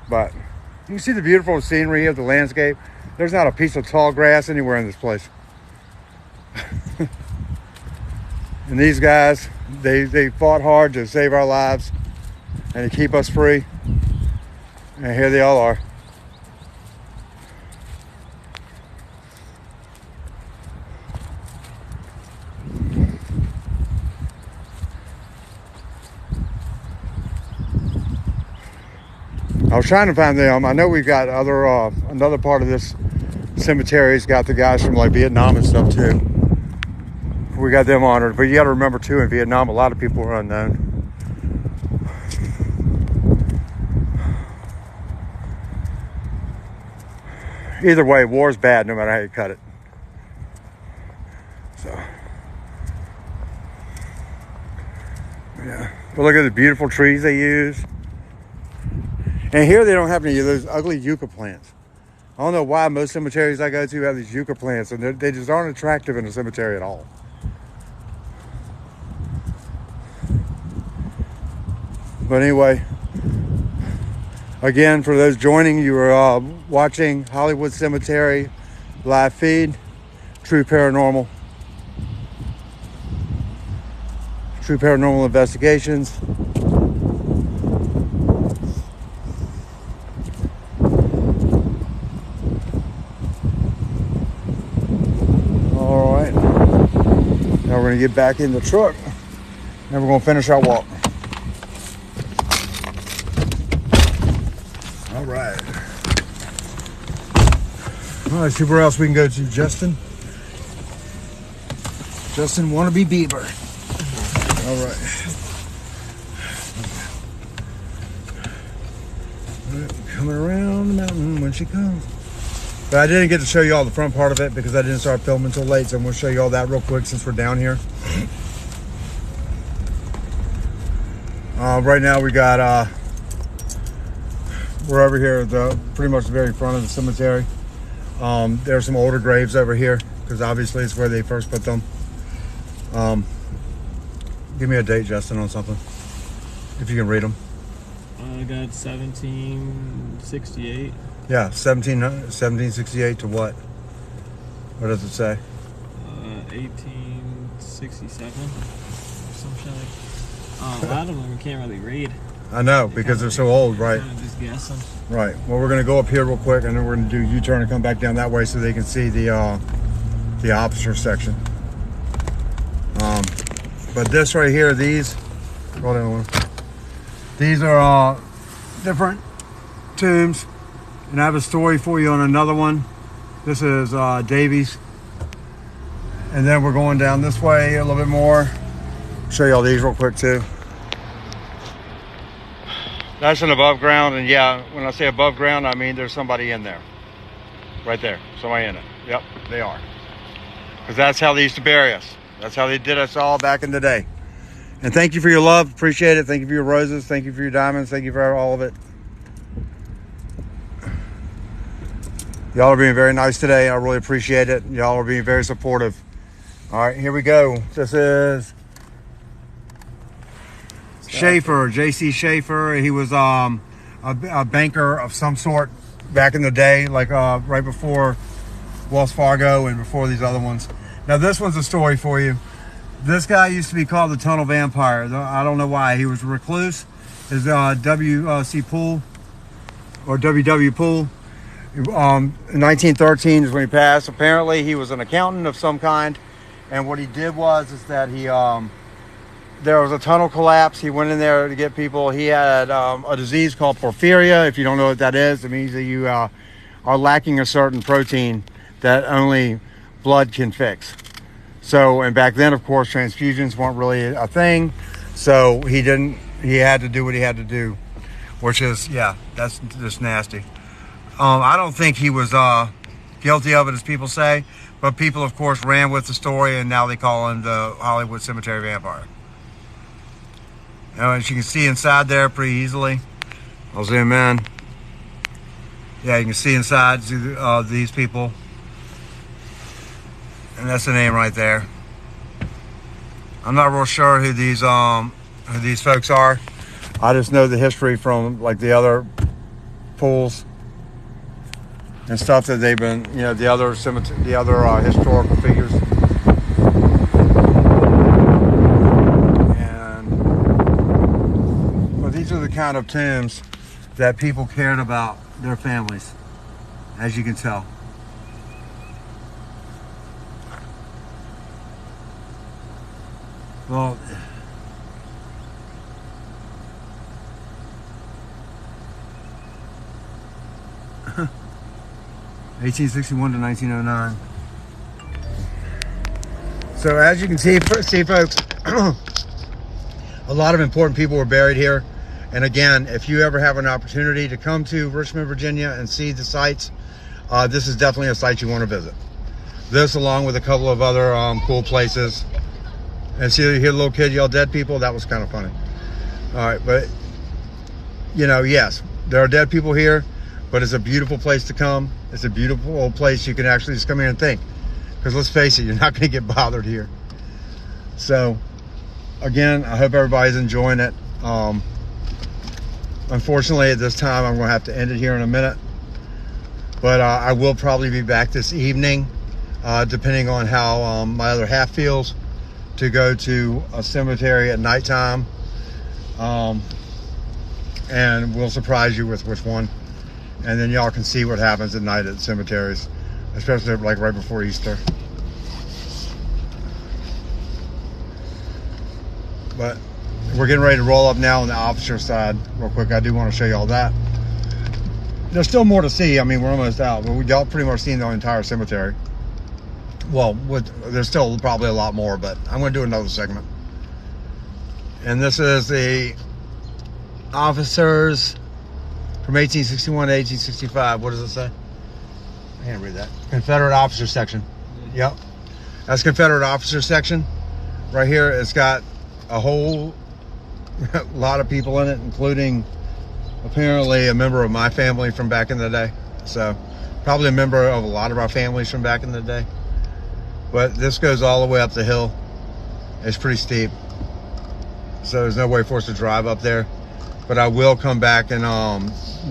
But you can see the beautiful scenery of the landscape. There's not a piece of tall grass anywhere in this place. And these guys, they fought hard to save our lives and to keep us free. And here they all are. I was trying to find them. I know we've got other another part of this cemetery's got the guys from like Vietnam and stuff too. We got them honored, but you got to remember too, in Vietnam, a lot of people were unknown. Either way, war's bad no matter how you cut it. So, yeah. But look at the beautiful trees they use. And here they don't have any of those ugly yucca plants. I don't know why most cemeteries I go to have these yucca plants, and they just aren't attractive in a cemetery at all. But anyway, again, for those joining, you are watching Hollywood Cemetery live feed, True Paranormal. True Paranormal Investigations. Now we're going to get back in the truck and we're going to finish our walk. All right. Let's see where else we can go to. Justin wannabe Bieber. All right. Coming around the mountain when she comes. But I didn't get to show you all the front part of it because I didn't start filming until late, so I'm going to show you all that real quick since we're down here. Right now we got, we're over here at the pretty much the very front of the cemetery. There's some older graves over here because obviously it's where they first put them. Give me a date, Justin, on something, if you can read them. I got 1768. Yeah, 1768 to what? What does it say? 1867. Some shit like. A lot of them you can't really read. I know, because they're so old, right? I'm just guessing. Right. Well, we're gonna go up here real quick, and then we're gonna do U-turn and come back down that way so they can see the officer section. But this right here, these, hold on, these are different tombs, and I have a story for you on another one. This is Davies, and then we're going down this way a little bit more. Show you all these real quick too. That's an above ground, and yeah, when I say above ground, I mean there's somebody in there. Right there, somebody in it. Yep, they are. Because that's how they used to bury us. That's how they did us all back in the day. And thank you for your love, appreciate it. Thank you for your roses, thank you for your diamonds, thank you for all of it. Y'all are being very nice today. I really appreciate it. Y'all are being very supportive. All right, here we go. This is Schaefer, J.C. Schaefer. He was a banker of some sort back in the day, like right before Wells Fargo and before these other ones. Now this one's a story for you. This guy used to be called the Tunnel Vampire. I don't know why. He was a recluse. His W.C. Poole, or W.W. Poole. In 1913 is when he passed. Apparently he was an accountant of some kind, and what he did was that he there was a tunnel collapse. He went in there to get people. He had a disease called porphyria. If you don't know what that is, it means that you are lacking a certain protein that only blood can fix. So, and back then, of course, transfusions weren't really a thing. So he had to do what he had to do, which is, yeah, that's just nasty. I don't think he was guilty of it, as people say, but people, of course, ran with the story, and now they call him the Hollywood Cemetery Vampire. As you can see inside there pretty easily. I'll zoom in. Yeah, you can see inside these people. And that's the name right there. I'm not real sure who these folks are. I just know the history from like the other pools and stuff that they've been, you know, the other historical figures. These are the kind of tombs that people cared about their families, as you can tell. Well, (1861 to 1909). So as you can see folks, a lot of important people were buried here. And again, if you ever have an opportunity to come to Richmond, Virginia and see the sites, this is definitely a site you want to visit. This, along with a couple of other cool places. And see, you hear a little kid yell dead people? That was kind of funny. All right, but, you know, yes, there are dead people here, but it's a beautiful place to come. It's a beautiful place you can actually just come here and think. Because let's face it, you're not going to get bothered here. So, again, I hope everybody's enjoying it. Unfortunately, at this time, I'm going to have to end it here in a minute. But I will probably be back this evening, depending on how my other half feels, to go to a cemetery at nighttime. And we'll surprise you with which one. And then y'all can see what happens at night at cemeteries, especially like right before Easter. But we're getting ready to roll up now on the officer side real quick. I do want to show you all that. There's still more to see. I mean, we're almost out, but y'all pretty much seen the entire cemetery. Well, there's still probably a lot more, but I'm going to do another segment. And this is the officers from 1861 to 1865. What does it say? I can't read that. Confederate officer section. Yep. That's Confederate officer section. Right here, it's got a whole lot of people in it, including apparently a member of my family from back in the day. So probably a member of a lot of our families from back in the day. But this goes all the way up the hill. It's pretty steep, so there's no way for us to drive up there. But I will come back and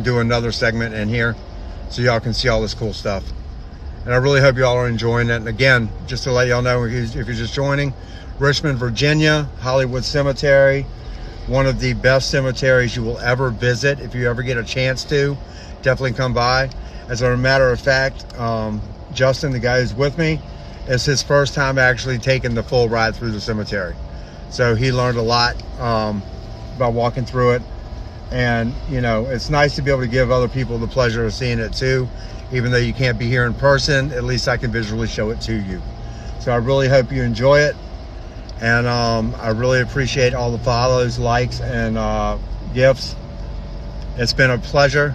do another segment in here so y'all can see all this cool stuff. And I really hope y'all are enjoying it. And again, just to let y'all know, if you're just joining, Richmond, Virginia, Hollywood Cemetery. one of the best cemeteries you will ever visit. If you ever get a chance to, definitely come by. As a matter of fact, Justin, the guy who's with me, it's his first time actually taking the full ride through the cemetery. So he learned a lot about walking through it. And, you know, it's nice to be able to give other people the pleasure of seeing it too. Even though you can't be here in person, at least I can visually show it to you. So I really hope you enjoy it. And I really appreciate all the follows, likes, and gifts. It's been a pleasure.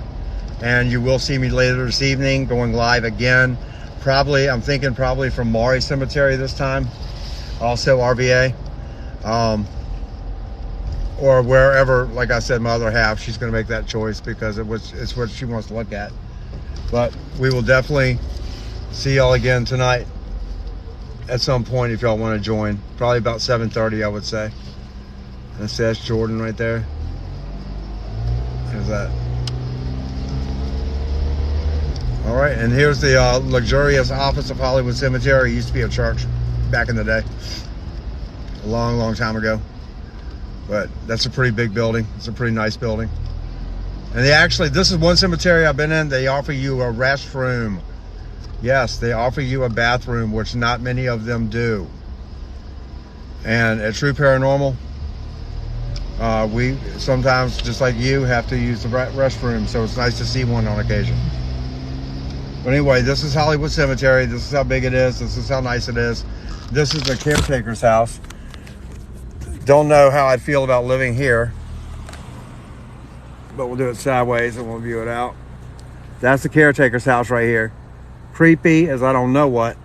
And you will see me later this evening going live again. Probably, I'm thinking probably from Maury Cemetery this time. Also RVA. Or wherever, like I said, my other half, she's going to make that choice because it's what she wants to look at. But we will definitely see y'all again tonight at some point if y'all want to join. Probably about 7:30, I would say. That's Jordan right there. There's that. All right, and here's the luxurious office of Hollywood Cemetery. It used to be a church back in the day, a long, long time ago. But that's a pretty big building. It's a pretty nice building. And they actually, this is one cemetery I've been in, they offer you a restroom. Yes, they offer you a bathroom, which not many of them do. And at True Paranormal, we sometimes, just like you, have to use the restroom. So it's nice to see one on occasion. But anyway, this is Hollywood Cemetery. This is how big it is. This is how nice it is. This is the caretaker's house. Don't know how I'd feel about living here, but we'll do it sideways and we'll view it out. That's the caretaker's house right here. Creepy as I don't know what,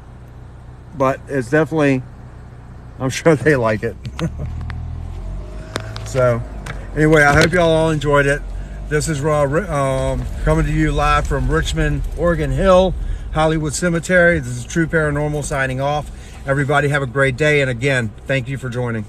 but it's definitely, I'm sure they like it. So anyway, I hope y'all all enjoyed it. This is coming to you live from Richmond, Oregon Hill, Hollywood Cemetery. This is True Paranormal signing off. Everybody have a great day. And again, thank you for joining.